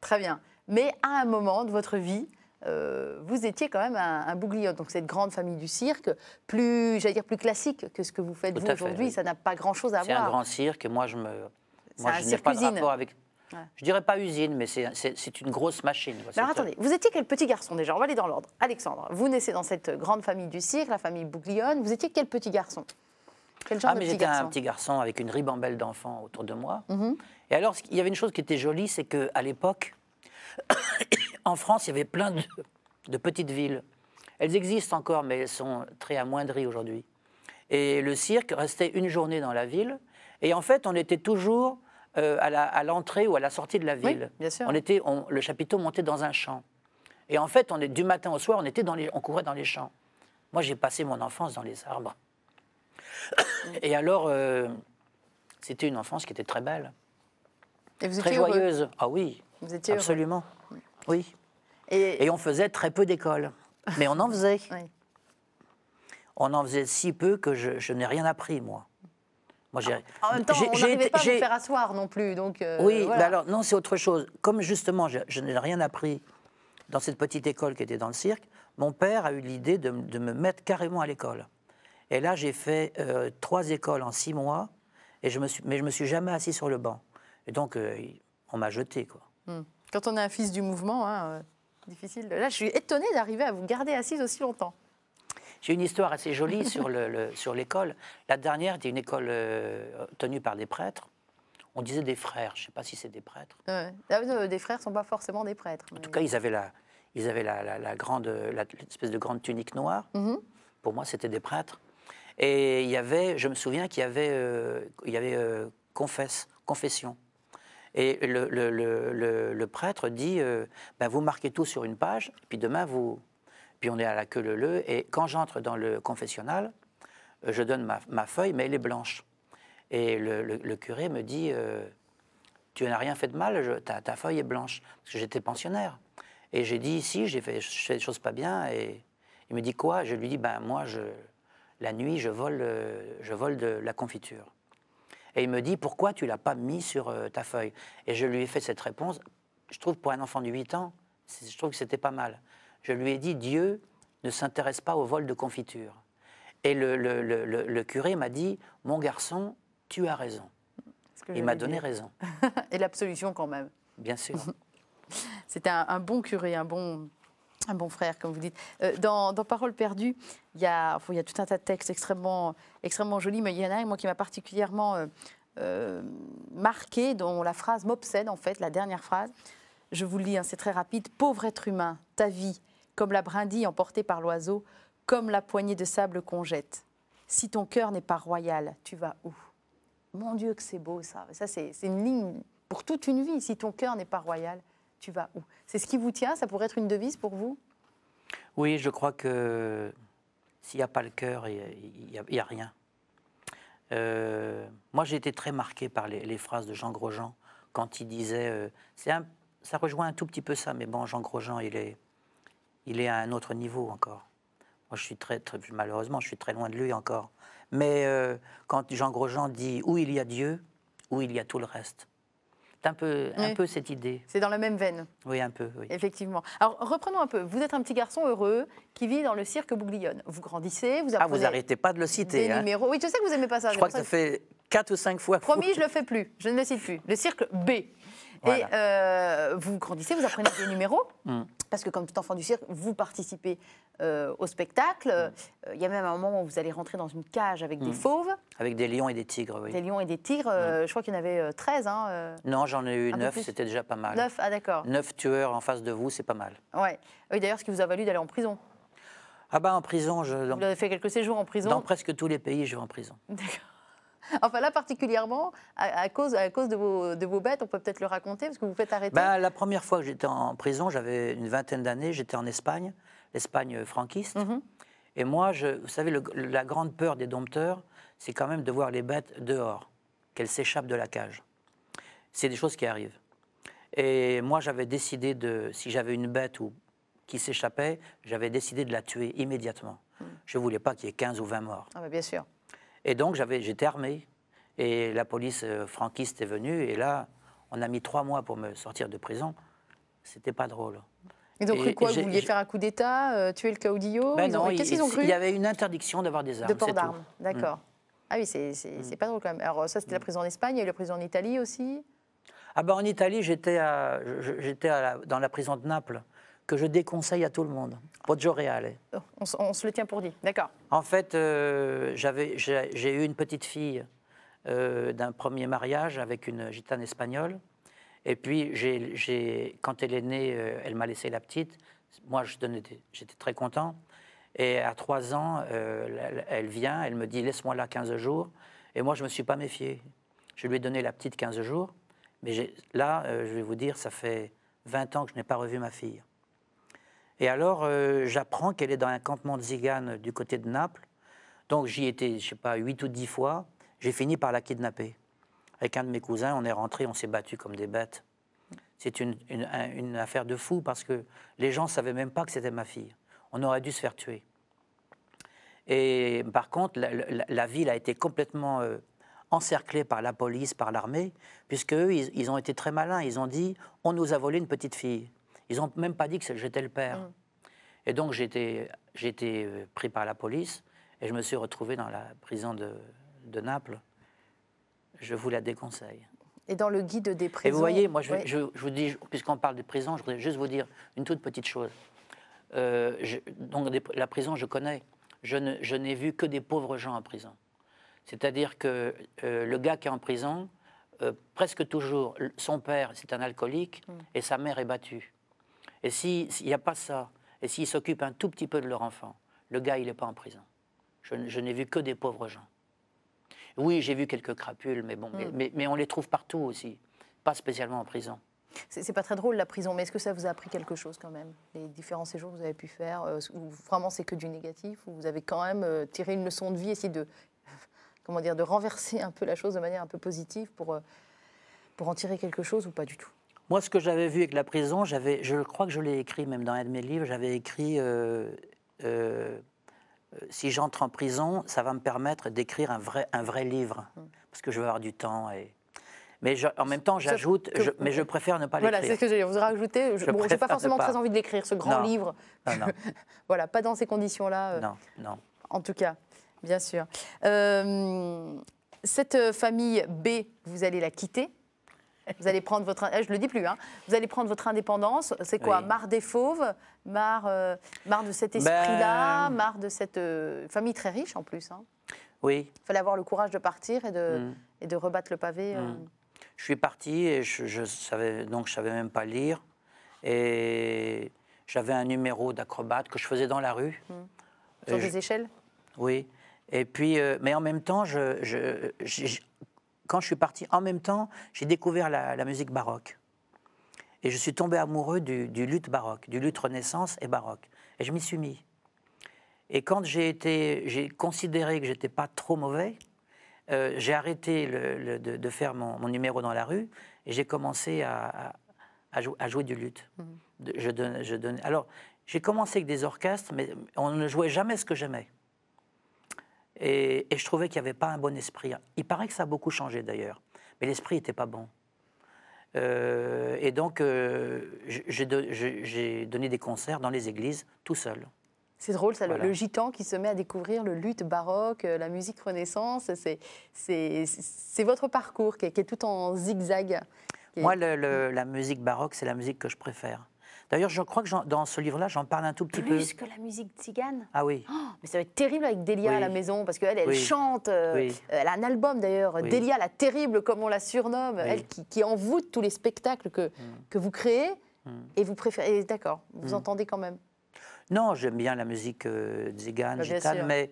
Très bien. Mais à un moment de votre vie, vous étiez quand même un Bouglione, donc cette grande famille du cirque, plus classique que ce que vous faites vous aujourd'hui. Oui. Ça n'a pas grand-chose à voir. C'est un grand cirque. Moi, je n'ai pas de rapport avec. Ouais. Je dirais pas usine, mais c'est une grosse machine. Alors attendez, vous étiez quel petit garçon déjà? On va aller dans l'ordre. Alexandre, vous naissez dans cette grande famille du cirque, la famille Bouglione. Vous étiez quel petit garçon? Quel genre de petit garçon? J'étais un petit garçon avec une ribambelle d'enfants autour de moi. Et alors, il y avait une chose qui était jolie, c'est qu'à l'époque, en France, il y avait plein de petites villes. Elles existent encore, mais elles sont très amoindries aujourd'hui. Et le cirque restait une journée dans la ville. Et en fait, on était toujours à l'entrée ou à la sortie de la ville. Oui, bien sûr. Le chapiteau montait dans un champ. Et en fait, du matin au soir, on courait dans les champs. Moi, j'ai passé mon enfance dans les arbres. Et alors, c'était une enfance qui était très belle. Et vous très étiez joyeuse. Heureux. Ah oui, vous étiez absolument. Heureux. Oui. Et on faisait très peu d'écoles. Mais on en faisait. Oui. On en faisait si peu que je n'ai rien appris, moi. En même temps, on n'arrivait pas à vous faire asseoir non plus. Donc, oui, voilà. Mais alors, non, c'est autre chose. Comme justement, je n'ai rien appris dans cette petite école qui était dans le cirque, mon père a eu l'idée de me mettre carrément à l'école. Et là, j'ai fait 3 écoles en 6 mois, mais je me suis jamais assis sur le banc. Et donc, on m'a jeté, quoi. Quand on est un fils du mouvement, difficile. Là, je suis étonnée d'arriver à vous garder assise aussi longtemps. J'ai une histoire assez jolie sur l'école. La dernière était une école tenue par des prêtres. On disait des frères, je ne sais pas si c'est des prêtres. Des frères ne sont pas forcément des prêtres. En tout cas, ils avaient l'espèce de grande tunique noire. Pour moi, c'était des prêtres. Et je me souviens qu'il y avait confession. Et le prêtre dit, vous marquez tout sur une page, et puis demain, Puis on est à la queue leu-leu, et quand j'entre dans le confessionnal, je donne ma feuille, mais elle est blanche. Et le curé me dit, tu n'as rien fait de mal, ta feuille est blanche. Parce que j'étais pensionnaire. Et j'ai dit, si, j'ai fait des choses pas bien. Et il me dit, quoi? Je lui dis, ben moi, la nuit, je vole de la confiture. Et il me dit, pourquoi tu ne l'as pas mis sur ta feuille? Et je lui ai fait cette réponse. Je trouve, pour un enfant de 8 ans, je trouve que c'était pas mal. Je lui ai dit, Dieu ne s'intéresse pas au vol de confiture. Et le curé m'a dit, mon garçon, tu as raison. Il m'a donné raison. Et l'absolution quand même. Bien sûr. C'était un bon curé, un bon frère, comme vous dites. Dans Paroles perdues, il y a tout un tas de textes extrêmement jolis, mais il y en a un, moi, qui m'a particulièrement marqué, dont la phrase m'obsède, en fait, la dernière phrase. Je vous le lis, hein, c'est très rapide. « Pauvre être humain, ta vie, comme la brindille emportée par l'oiseau, comme la poignée de sable qu'on jette. Si ton cœur n'est pas royal, tu vas où ?» Mon Dieu, que c'est beau, ça. Ça, c'est une ligne pour toute une vie. Si ton cœur n'est pas royal, tu vas où? C'est ce qui vous tient? Ça pourrait être une devise pour vous? Oui, je crois que s'il n'y a pas le cœur, il n'y a rien. Moi, j'ai été très marqué par les phrases de Jean Grosjean quand il disait... ça rejoint un tout petit peu ça, mais bon, Jean Grosjean, il est à un autre niveau encore. Moi, je suis malheureusement, je suis très loin de lui encore. Mais quand Jean Grosjean dit « où il y a Dieu, où il y a tout le reste », c'est un peu cette idée. C'est dans la même veine. Oui, un peu, oui. Effectivement. Alors, reprenons un peu. Vous êtes un petit garçon heureux qui vit dans le cirque Bouglione. Vous grandissez, vous apprenez... Ah, vous n'arrêtez pas de le citer. Des numéros. Oui, je sais que vous n'aimez pas ça. Je crois que ça fait 4 ou 5 fois. Promis, je ne le fais plus. Je ne le cite plus. Le cirque B. Voilà. Et vous grandissez, vous apprenez des numéros, parce que comme tout enfant du cirque, vous participez au spectacle. Il y a même un moment où vous allez rentrer dans une cage avec des fauves. Avec des lions et des tigres, oui. Des lions et des tigres, je crois qu'il y en avait 13. Non, j'en ai eu 9, c'était déjà pas mal. 9, ah d'accord. 9 tueurs en face de vous, c'est pas mal. Ouais. Oui, d'ailleurs, ce qui vous a valu d'aller en prison. Ah ben en prison, vous avez fait quelques séjours en prison. Dans presque tous les pays, je vais en prison. D'accord. Enfin là, particulièrement, à cause de vos bêtes, on peut peut-être le raconter, parce que vous faites arrêter. Ben, la première fois que j'étais en prison, j'avais une vingtaine d'années, j'étais en Espagne, l'Espagne franquiste. Et moi, vous savez, la grande peur des dompteurs, c'est quand même de voir les bêtes dehors, qu'elles s'échappent de la cage. C'est des choses qui arrivent. Et moi, j'avais décidé si j'avais une bête qui s'échappait, j'avais décidé de la tuer immédiatement. Je ne voulais pas qu'il y ait 15 ou 20 morts. Ah ben bien sûr. Et donc, j'étais armé. Et la police franquiste est venue. Et là, on a mis 3 mois pour me sortir de prison. C'était pas drôle. Ils ont cru quoi? Vous vouliez faire un coup d'État, tuer le caudillo? Ben non, qu'est-ce qu'ils ont cru? Il y avait une interdiction d'avoir des armes. De port d'armes, d'accord. Ah oui, c'est pas drôle quand même. Alors ça, c'était la prison en Espagne, il y a eu la prison en Italie aussi? Ah ben en Italie, j'étais dans la prison de Naples, que je déconseille à tout le monde. Poggio Reale. On se le tient pour dit, d'accord. En fait, j'ai eu une petite fille d'un premier mariage avec une gitane espagnole. Et puis, quand elle est née, elle m'a laissé la petite. Moi, j'étais très content. Et à 3 ans, elle vient, elle me dit « laisse-moi là 15 jours ». Et moi, je ne me suis pas méfié. Je lui ai donné la petite 15 jours. Mais là, je vais vous dire, ça fait 20 ans que je n'ai pas revu ma fille. Et alors, j'apprends qu'elle est dans un campement de Ziganes du côté de Naples. Donc, j'y étais, je ne sais pas, 8 ou 10 fois. J'ai fini par la kidnapper. Avec un de mes cousins, on est rentrés, on s'est battus comme des bêtes. C'est une affaire de fou parce que les gens ne savaient même pas que c'était ma fille. On aurait dû se faire tuer. Et par contre, la ville a été complètement encerclée par la police, par l'armée, puisque eux, ils ont été très malins. Ils ont dit, on nous a volé une petite fille. Ils n'ont même pas dit que j'étais le père. Et donc, j'ai été pris par la police et je me suis retrouvé dans la prison de Naples. Je vous la déconseille. Et dans le guide des prisons... Et vous voyez, moi, je vous dis, puisqu'on parle des prisons, je voudrais juste vous dire une toute petite chose. Donc, la prison, je connais. Je n'ai vu que des pauvres gens en prison. C'est-à-dire que le gars qui est en prison, presque toujours, son père, c'est un alcoolique et sa mère est battue. Et s'il n'y a pas ça, et s'ils s'occupent un tout petit peu de leur enfant, le gars, il n'est pas en prison. Je n'ai vu que des pauvres gens. Oui, j'ai vu quelques crapules, mais bon, mais on les trouve partout aussi, pas spécialement en prison. C'est pas très drôle la prison, mais est-ce que ça vous a appris quelque chose quand même? Les différents séjours que vous avez pu faire, où vraiment c'est que du négatif, où vous avez quand même tiré une leçon de vie, essayé de renverser un peu la chose de manière un peu positive pour pour en tirer quelque chose ou pas du tout? Moi, ce que j'avais vu avec la prison, je crois que je l'ai écrit même dans un de mes livres, j'avais écrit si j'entre en prison, ça va me permettre d'écrire un vrai livre, parce que je vais avoir du temps. Mais en même temps, j'ajoute, mais je préfère ne pas l'écrire. Voilà, c'est ce que j'allais vous rajouter. Je n'ai pas forcément très envie de l'écrire, ce grand livre. Non, non. Voilà, pas dans ces conditions-là. Non, non. En tout cas, bien sûr. Cette famille B, vous allez la quitter. Vous allez prendre votre... Je ne le dis plus, hein. Vous allez prendre votre indépendance. C'est quoi? Oui. Marre des fauves? Marre de cet esprit-là? Marre de cette famille très riche, en plus, hein. Oui. Il fallait avoir le courage de partir et de rebattre le pavé. Je suis parti et je savais même pas lire. Et j'avais un numéro d'acrobate que je faisais dans la rue. Sur des échelles? Oui. Et puis, mais en même temps, quand je suis parti, en même temps, j'ai découvert la musique baroque. Et je suis tombé amoureux du luth baroque, du luth Renaissance et baroque. Et je m'y suis mis. Et quand j'ai considéré que j'étais pas trop mauvais, j'ai arrêté de faire mon numéro dans la rue et j'ai commencé à jouer du luth. Alors, j'ai commencé avec des orchestres, mais on ne jouait jamais ce que j'aimais. Et je trouvais qu'il n'y avait pas un bon esprit. Il paraît que ça a beaucoup changé d'ailleurs, mais l'esprit n'était pas bon. Et donc, j'ai donné des concerts dans les églises, tout seul. C'est drôle, ça, Voilà. le gitan qui se met à découvrir le luth baroque, la musique Renaissance. C'est votre parcours qui est tout en zigzag. Moi, la musique baroque, c'est la musique que je préfère. D'ailleurs, je crois que dans ce livre-là, j'en parle un tout petit peu. Plus que la musique tzigane? Ah oui. Oh, mais ça va être terrible avec Delia Oui. à la maison, parce qu'elle Oui. chante, Oui. elle a un album d'ailleurs, Oui. Delia la terrible, comme on la surnomme, Oui. elle qui envoûte tous les spectacles que vous créez, et vous préférez, d'accord, vous entendez quand même. Non, j'aime bien la musique tzigane, Bien gitane, sûr.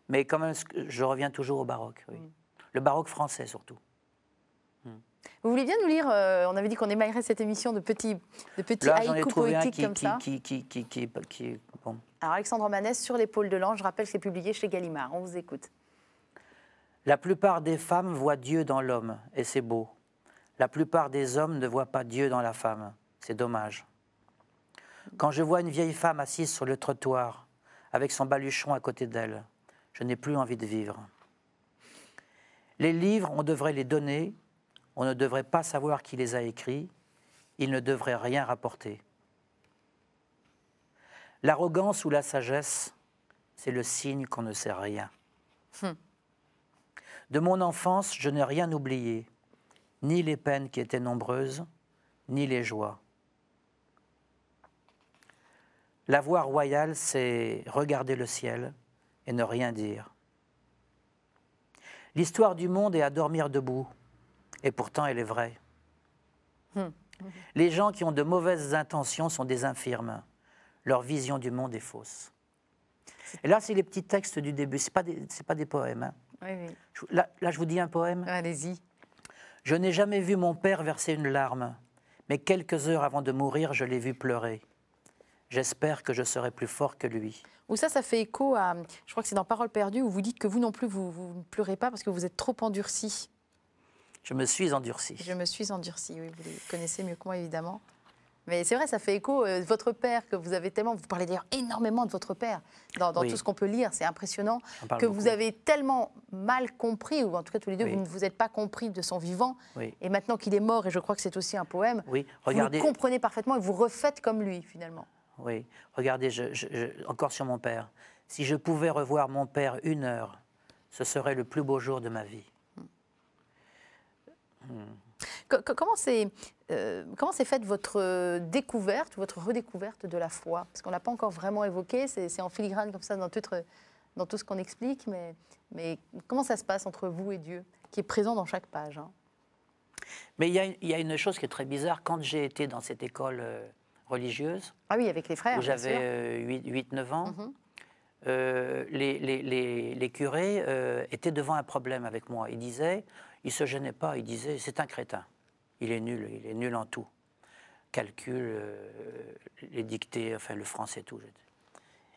mais quand même, je reviens toujours au baroque. Oui. Le baroque français, surtout. Vous voulez bien nous lire, on avait dit qu'on émaillerait cette émission de petits Là, j'en ai haïkus trouvé un poétiques comme ça. qui bon. Alors Alexandre Romanès, Sur l'épaule de l'ange, je rappelle que c'est publié chez Gallimard, on vous écoute. La plupart des femmes voient Dieu dans l'homme, et c'est beau. La plupart des hommes ne voient pas Dieu dans la femme, c'est dommage. Quand je vois une vieille femme assise sur le trottoir, avec son baluchon à côté d'elle, je n'ai plus envie de vivre. Les livres, on devrait les donner, on ne devrait pas savoir qui les a écrits, ils ne devraient rien rapporter. L'arrogance ou la sagesse, c'est le signe qu'on ne sait rien. De mon enfance, je n'ai rien oublié, ni les peines qui étaient nombreuses, ni les joies. La voie royale, c'est regarder le ciel et ne rien dire. L'histoire du monde est à dormir debout, et pourtant elle est vraie. Les gens qui ont de mauvaises intentions sont des infirmes. Leur vision du monde est fausse. Et là, c'est les petits textes du début, ce n'est pas des poèmes. Hein. Oui. Là, je vous dis un poème. Allez-y. Je n'ai jamais vu mon père verser une larme, mais quelques heures avant de mourir, je l'ai vu pleurer. J'espère que je serai plus fort que lui. Ou ça fait écho à, je crois que c'est dans Paroles perdues, où vous dites que vous non plus, vous ne pleurez pas parce que vous êtes trop endurci. Je me suis endurci. Je me suis endurci, oui, vous les connaissez mieux que moi, évidemment. Mais c'est vrai, ça fait écho, votre père, que vous avez tellement, vous parlez d'ailleurs énormément de votre père, dans Oui. tout ce qu'on peut lire, c'est impressionnant, J'en parle que beaucoup. vous avez tellement mal compris, ou en tout cas tous les deux, Oui. vous ne vous êtes pas compris de son vivant, Oui. et maintenant qu'il est mort, et je crois que c'est aussi un poème, Oui, vous regardez. le comprenez parfaitement et vous refaites comme lui, finalement. Oui, regardez, encore sur mon père. Si je pouvais revoir mon père 1 heure, ce serait le plus beau jour de ma vie. Comment s'est faite votre découverte, votre redécouverte de la foi? Parce qu'on ne l'a pas encore vraiment évoqué, c'est en filigrane comme ça dans tout ce qu'on explique, mais comment ça se passe entre vous et Dieu, qui est présent dans chaque page, hein? Mais il y a une chose qui est très bizarre. Quand j'ai été dans cette école religieuse, Ah oui, avec les frères, où bien sûr. j'avais 8-9 ans, les curés étaient devant un problème avec moi. Ils disaient, ils ne se gênaient pas, ils disaient, c'est un crétin. Il est nul en tout. Calcul, les dictées, enfin le français, tout.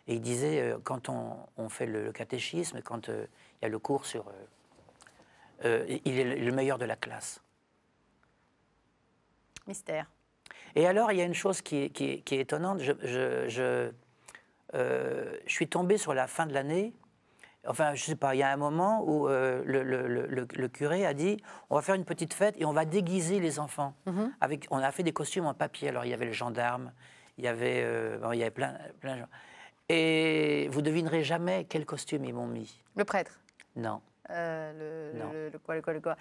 Et ils disaient, quand on fait le catéchisme, quand il y a le cours sur... il est le meilleur de la classe. Mystère. Et alors, il y a une chose qui est étonnante. Je suis tombé sur la fin de l'année. Enfin, je ne sais pas, il y a un moment où le curé a dit on va faire une petite fête et on va déguiser les enfants. On a fait des costumes en papier. Alors, il y avait le gendarme, il y avait plein de gens. Et vous devinerez jamais quel costume ils m'ont mis. Le prêtre. Non. Non. Le quoi.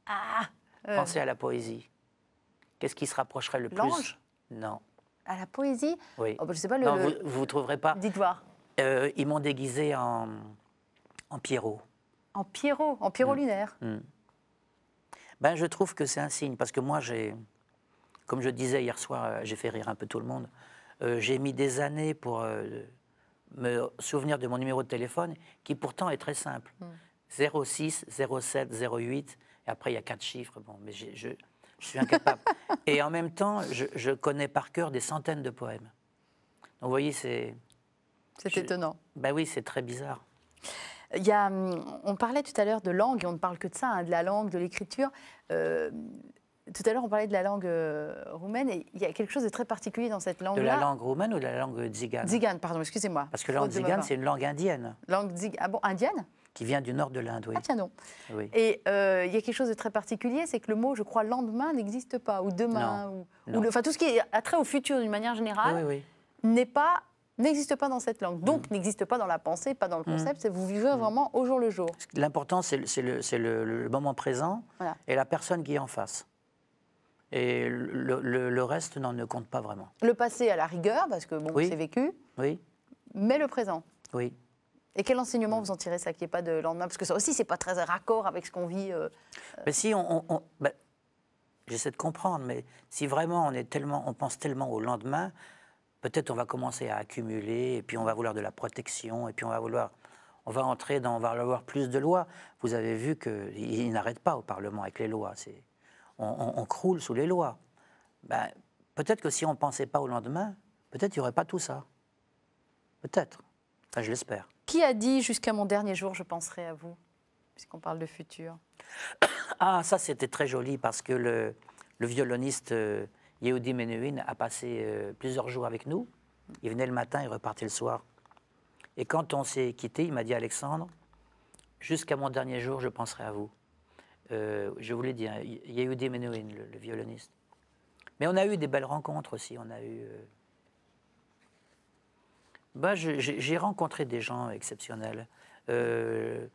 Ah Pensez à la poésie. Qu'est-ce qui se rapprocherait le plus? L'ange? Non. À la poésie? Oui. Oh, bah, je sais pas, Non, vous ne trouverez pas. Dites voir. Ils m'ont déguisé en Pierrot. En Pierrot lunaire. Ben, je trouve que c'est un signe, parce que moi, comme je disais hier soir, j'ai fait rire un peu tout le monde, j'ai mis des années pour me souvenir de mon numéro de téléphone, qui pourtant est très simple. 06, 07, 08, et après il y a 4 chiffres, bon, mais je suis incapable. Et en même temps, je connais par cœur des centaines de poèmes. Donc vous voyez, c'est étonnant. Ben oui, c'est très bizarre. On parlait tout à l'heure de langue, et on ne parle que de ça, hein, de la langue, de l'écriture. Tout à l'heure, on parlait de la langue roumaine, et il y a quelque chose de très particulier dans cette langue-là. De la langue roumaine ou de la langue tzigane? Tzigane, pardon, excusez-moi. Parce que la langue tzigane, c'est une langue indienne. Langue tzigane, ah bon, indienne? Qui vient du nord de l'Inde, oui. Ah tiens non. Oui. Et il y a quelque chose de très particulier, c'est que le mot, je crois, lendemain n'existe pas, ou demain, enfin tout ce qui est attrait au futur d'une manière générale, n'existe pas dans cette langue. Donc n'existe pas dans la pensée, pas dans le concept, vous vivez vraiment au jour le jour. L'important, c'est le moment présent et la personne qui est en face. Et le reste ne compte pas vraiment. Le passé à la rigueur, parce que bon, c'est vécu, mais le présent. Oui. Et quel enseignement vous en tirez, ça, qu'il n'y ait pas de lendemain? Parce que ça aussi, c'est pas très raccord avec ce qu'on vit. Mais si j'essaie de comprendre, mais si vraiment on pense tellement au lendemain, peut-être on va commencer à accumuler, et puis on va vouloir de la protection, et puis on va avoir plus de lois. Vous avez vu qu'ils n'arrêtent pas au Parlement avec les lois. On croule sous les lois. Ben, peut-être que si on ne pensait pas au lendemain, peut-être qu'il n'y aurait pas tout ça. Peut-être. Enfin, je l'espère. Qui a dit « jusqu'à mon dernier jour, je penserai à vous », puisqu'on parle de futur? Ah, ça c'était très joli, parce que le violoniste Yehudi Menuhin a passé plusieurs jours avec nous. Il venait le matin, il repartait le soir. Et quand on s'est quitté, il m'a dit « Alexandre, jusqu'à mon dernier jour, je penserai à vous ». Je vous l'ai dit, hein, Yehudi Menuhin, le violoniste. Mais on a eu des belles rencontres aussi. On a eu... j'ai rencontré des gens exceptionnels. Je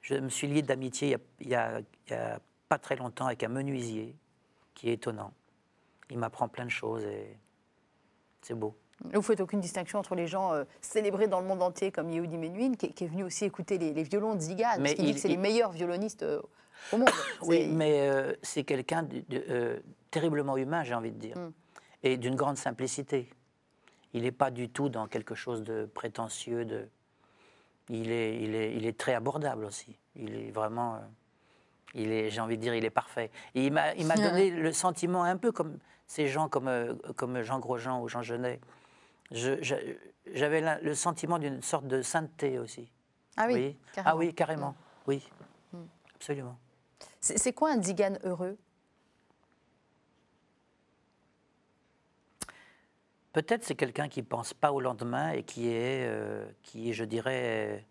me suis lié d'amitié il y a pas très longtemps avec un menuisier qui est étonnant. Il m'apprend plein de choses et c'est beau. Vous ne faites aucune distinction entre les gens célébrés dans le monde entier comme Yehudi Menuhin, qui est venu aussi écouter les violons de Tzigane, parce qu'il dit que c'est les meilleurs violonistes au monde. Oui, mais c'est quelqu'un de terriblement humain, j'ai envie de dire, et d'une grande simplicité. Il n'est pas du tout dans quelque chose de prétentieux. Il est très abordable aussi. Il est vraiment... j'ai envie de dire, il est parfait. Et il m'a donné le sentiment, un peu comme ces gens comme Jean Grosjean ou Jean Genet. J'avais le sentiment d'une sorte de sainteté aussi. Ah oui, carrément. Ah oui, carrément. Oui, absolument. C'est quoi un tzigane heureux? Peut-être c'est quelqu'un qui ne pense pas au lendemain et qui, je dirais,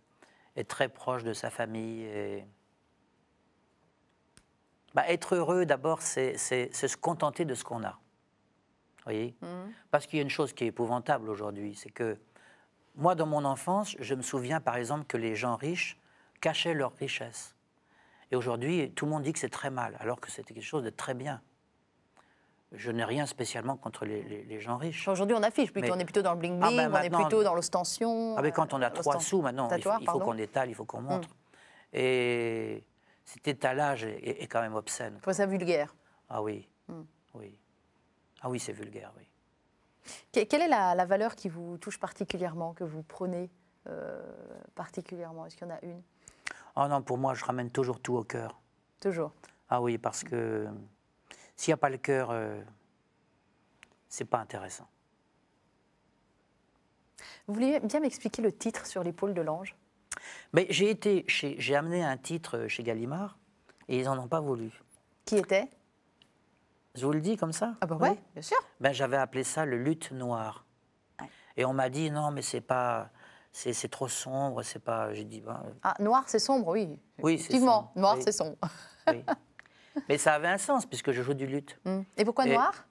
est très proche de sa famille. Et... être heureux, d'abord, c'est se contenter de ce qu'on a. Vous voyez? Parce qu'il y a une chose qui est épouvantable aujourd'hui, c'est que moi, dans mon enfance, je me souviens, par exemple, que les gens riches cachaient leur richesse. Et aujourd'hui, tout le monde dit que c'est très mal, alors que c'était quelque chose de très bien. Je n'ai rien spécialement contre les gens riches. Aujourd'hui, on affiche, on est plutôt dans le bling-bling, on est plutôt dans l'ostension. Ah, mais quand on a 3 sous, maintenant, il faut qu'on étale, il faut qu'on montre. Et cet étalage est quand même obscène. Je trouve ça vulgaire. Ah oui, oui. Ah oui, c'est vulgaire, oui. Quelle est la valeur qui vous touche particulièrement, que vous prenez particulièrement? Est-ce qu'il y en a une? Oh non, pour moi, je ramène toujours tout au cœur. Toujours? Ah oui, parce que s'il n'y a pas le cœur, c'est pas intéressant. Vous vouliez bien m'expliquer le titre sur l'épaule de l'ange? Mais j'ai amené un titre chez Gallimard et ils n'en ont pas voulu. Qui était? Je vous le dis comme ça. Ah bah ouais, bien sûr. Ben, j'avais appelé ça le luth noir. Ouais. Et on m'a dit non, mais c'est pas, c'est trop sombre, c'est pas. J'ai dit ben, Ah, noir, c'est sombre, oui. oui, c'est Effectivement, sombre. noir, Oui. c'est sombre. Oui. Mais ça avait un sens puisque je joue du luth. Et pourquoi Et- noir?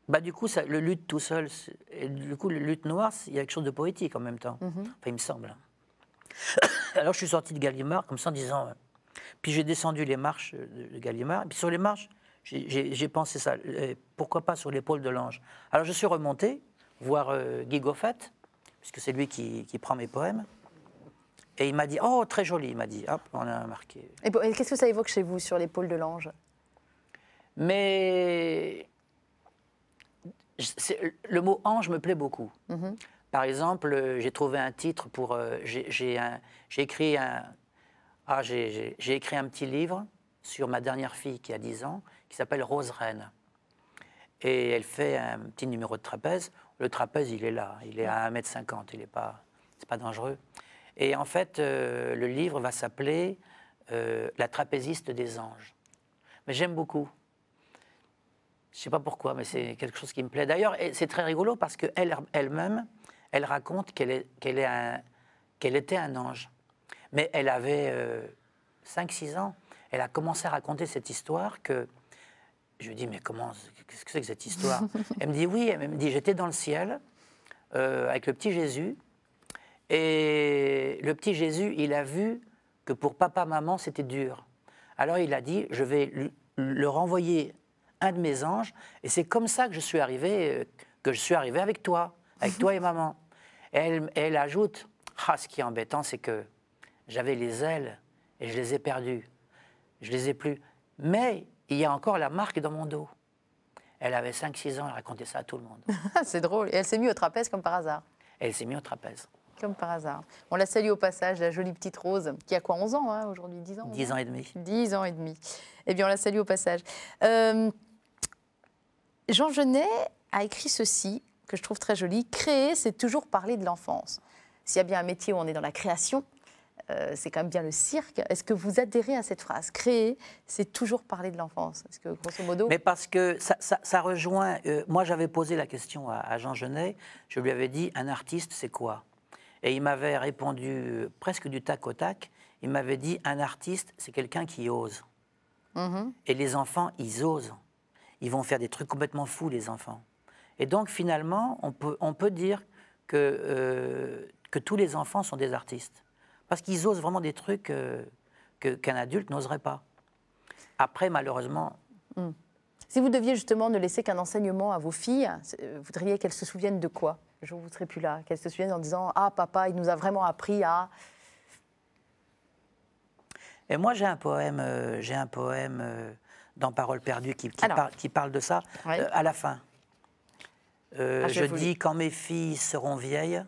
Bah du coup, le luth tout seul, et du coup le luth noir, il y a quelque chose de poétique en même temps. Enfin, il me semble. Alors je suis sorti de Gallimard comme ça en disant. Puis j'ai descendu les marches de Gallimard. Et puis sur les marches, j'ai pensé ça. Pourquoi pas sur l'épaule de l'ange? Alors je suis remonté voir Guy Goffet, puisque c'est lui qui prend mes poèmes. Et il m'a dit, oh, très joli, il m'a dit. Hop, on a marqué. Et qu'est-ce que ça évoque chez vous sur l'épaule de l'ange? Mais le mot ange me plaît beaucoup. Par exemple, j'ai trouvé un titre pour. J'ai écrit j'ai écrit un petit livre sur ma dernière fille qui a 10 ans, qui s'appelle Rose Reine. Et elle fait un petit numéro de trapèze. Le trapèze, il est là, il est à 1,50 m, c'est pas dangereux. Et en fait, le livre va s'appeler La trapéziste des anges. Mais j'aime beaucoup. Je ne sais pas pourquoi, mais c'est quelque chose qui me plaît. D'ailleurs, c'est très rigolo parce qu'elle-même, elle raconte qu'elle était un ange. Mais elle avait 5-6 ans. Elle a commencé à raconter cette histoire que... Je lui dis, mais qu'est-ce que c'est que cette histoire? Elle me dit, oui, elle me dit, j'étais dans le ciel avec le petit Jésus. Et le petit Jésus, il a vu que pour papa, maman, c'était dur. Alors il a dit, je vais leur envoyer un de mes anges. Et c'est comme ça que je suis arrivé avec toi et maman. Et elle ajoute, ce qui est embêtant, c'est que j'avais les ailes et je les ai perdues. Je les ai plus. Mais il y a encore la marque dans mon dos. Elle avait 5-6 ans, elle racontait ça à tout le monde. C'est drôle. Et elle s'est mise au trapèze comme par hasard. Elle s'est mise au trapèze. Comme par hasard. On la salue au passage, la jolie petite Rose, qui a quoi, 11 ans hein, aujourd'hui? 10 ans? 10 ans et demi. 10 ans et demi. Eh bien, on la salue au passage. Jean Genet a écrit ceci, que je trouve très joli. Créer, c'est toujours parler de l'enfance. S'il y a bien un métier où on est dans la création, c'est quand même bien le cirque. Est-ce que vous adhérez à cette phrase? Créer, c'est toujours parler de l'enfance. Est-ce que, grosso modo... Mais parce que ça rejoint... moi, j'avais posé la question à Jean Genet. Je lui avais dit, un artiste, c'est quoi? Et il m'avait répondu presque du tac au tac. Il m'avait dit, un artiste, c'est quelqu'un qui ose. Et les enfants, ils osent. Ils vont faire des trucs complètement fous, les enfants. Et donc, finalement, on peut dire que tous les enfants sont des artistes. Parce qu'ils osent vraiment des trucs qu'un adulte n'oserait pas. Après, malheureusement... Si vous deviez justement ne laisser qu'un enseignement à vos filles, vous voudriez qu'elles se souviennent de quoi? Le jour où vous ne serez plus là, qu'elles se souviennent en disant « Ah, papa, il nous a vraiment appris à... » Et moi, j'ai un poème dans Paroles perdues qui parle de ça à la fin. Je dis, quand mes filles seront vieilles...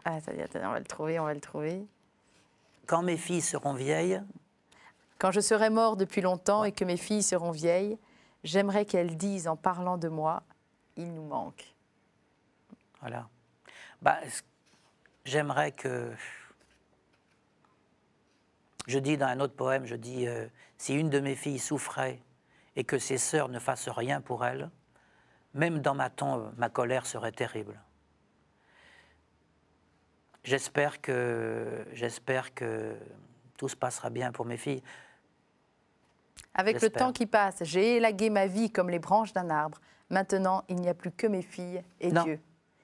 Ah, attendez, on va le trouver. Quand mes filles seront vieilles... Quand je serai mort depuis longtemps et que mes filles seront vieilles, j'aimerais qu'elles disent en parlant de moi, il nous manque. Voilà. Bah, j'aimerais que... Je dis dans un autre poème, je dis, si une de mes filles souffrait et que ses sœurs ne fassent rien pour elle, même dans ma tombe, ma colère serait terrible. J'espère que tout se passera bien pour mes filles. Avec le temps qui passe, j'ai élagué ma vie comme les branches d'un arbre. Maintenant, il n'y a plus que mes filles et Dieu.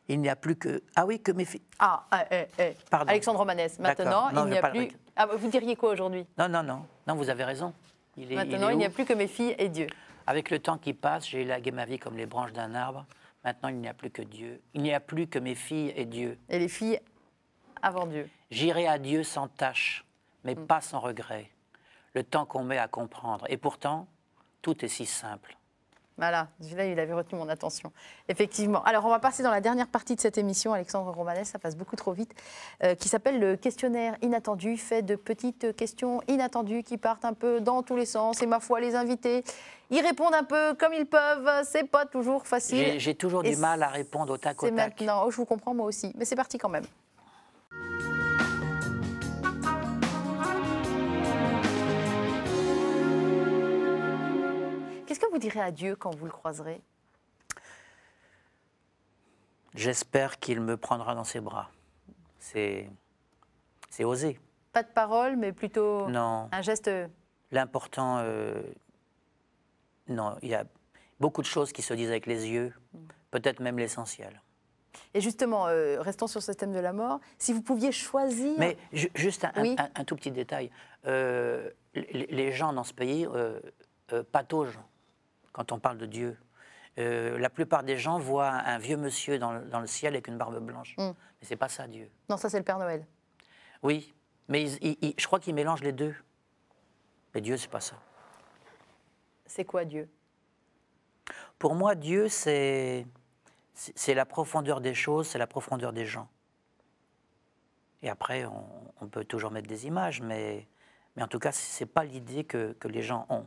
Il n'y a plus que... Ah oui, que mes filles... Pardon. Alexandre Romanès. Maintenant, il n'y a plus... Ah, vous diriez quoi aujourd'hui? Non, vous avez raison. Maintenant, il n'y a plus que mes filles et Dieu. Avec le temps qui passe, j'ai élagué ma vie comme les branches d'un arbre. Maintenant, il n'y a plus que Dieu. Il n'y a plus que mes filles et Dieu. Et les filles avant Dieu. J'irai à Dieu sans tâche, mais pas sans regret. Le temps qu'on met à comprendre. Et pourtant, tout est si simple. Voilà, celui-là, il avait retenu mon attention. Effectivement. Alors, on va passer dans la dernière partie de cette émission, Alexandre Romanès, ça passe beaucoup trop vite, qui s'appelle le questionnaire inattendu, fait de petites questions inattendues qui partent un peu dans tous les sens. Et ma foi, les invités, ils répondent un peu comme ils peuvent. C'est pas toujours facile. J'ai toujours du mal à répondre au tac au tac. C'est maintenant. Oh, je vous comprends, moi aussi. Mais c'est parti quand même. Qu'est-ce Qu'est-ce que vous direz à Dieu quand vous le croiserez? J'espère qu'il me prendra dans ses bras. C'est osé. Pas de parole, mais plutôt Non. un geste. L'important, non, il y a beaucoup de choses qui se disent avec les yeux, peut-être même l'essentiel. Et justement, restons sur ce thème de la mort. Si vous pouviez choisir... Mais juste Oui. un tout petit détail. Les gens dans ce pays pataugent quand on parle de Dieu. La plupart des gens voient un vieux monsieur dans le ciel avec une barbe blanche. Mais c'est pas ça, Dieu. Non, ça c'est le Père Noël. Oui, mais je crois qu'ils mélangent les deux. Mais Dieu, c'est pas ça. C'est quoi Dieu? Pour moi, Dieu, c'est la profondeur des choses, c'est la profondeur des gens. Et après, on peut toujours mettre des images, mais en tout cas, ce n'est pas l'idée que les gens ont.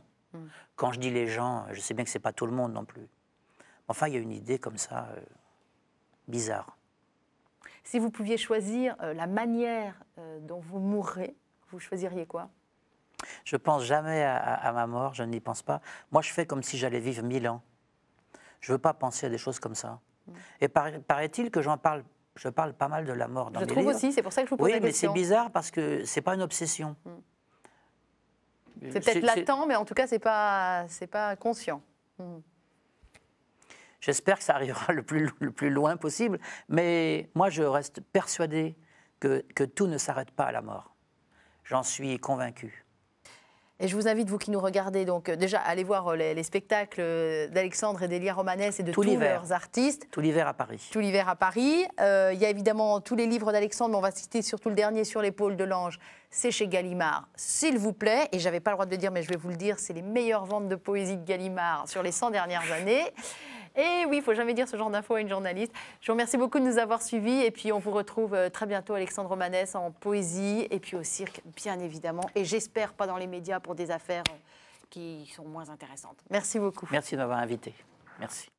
Quand je dis les gens, je sais bien que ce n'est pas tout le monde non plus. Enfin, il y a une idée comme ça, bizarre. Si vous pouviez choisir la manière dont vous mourrez, vous choisiriez quoi? Je ne pense jamais à ma mort, je n'y pense pas. Moi, je fais comme si j'allais vivre 1000 ans. Je ne veux pas penser à des choses comme ça. Et paraît-il que je parle pas mal de la mort dans mes livres. Je trouve aussi, c'est pour ça que je vous pose la question. Oui, mais c'est bizarre parce que ce n'est pas une obsession. C'est peut-être latent, mais en tout cas, c'est pas conscient. J'espère que ça arrivera le plus loin possible, mais moi, je reste persuadé que tout ne s'arrête pas à la mort. J'en suis convaincu. Et je vous invite, vous qui nous regardez, donc déjà, à aller voir les spectacles d'Alexandre et d'Elia Romanès et de tous leurs artistes. Tout l'hiver à Paris. Tout l'hiver à Paris. Il y a évidemment tous les livres d'Alexandre, mais on va citer surtout le dernier, Sur l'épaule de l'ange. C'est chez Gallimard, s'il vous plaît. Et je n'avais pas le droit de le dire, mais je vais vous le dire, c'est les meilleures ventes de poésie de Gallimard sur les 100 dernières années. Et oui, il ne faut jamais dire ce genre d'infos à une journaliste. Je vous remercie beaucoup de nous avoir suivis. Et puis, on vous retrouve très bientôt, Alexandre Romanès, en poésie et puis au cirque, bien évidemment. Et j'espère pas dans les médias pour des affaires qui sont moins intéressantes. Merci beaucoup. Merci de m'avoir invité. Merci.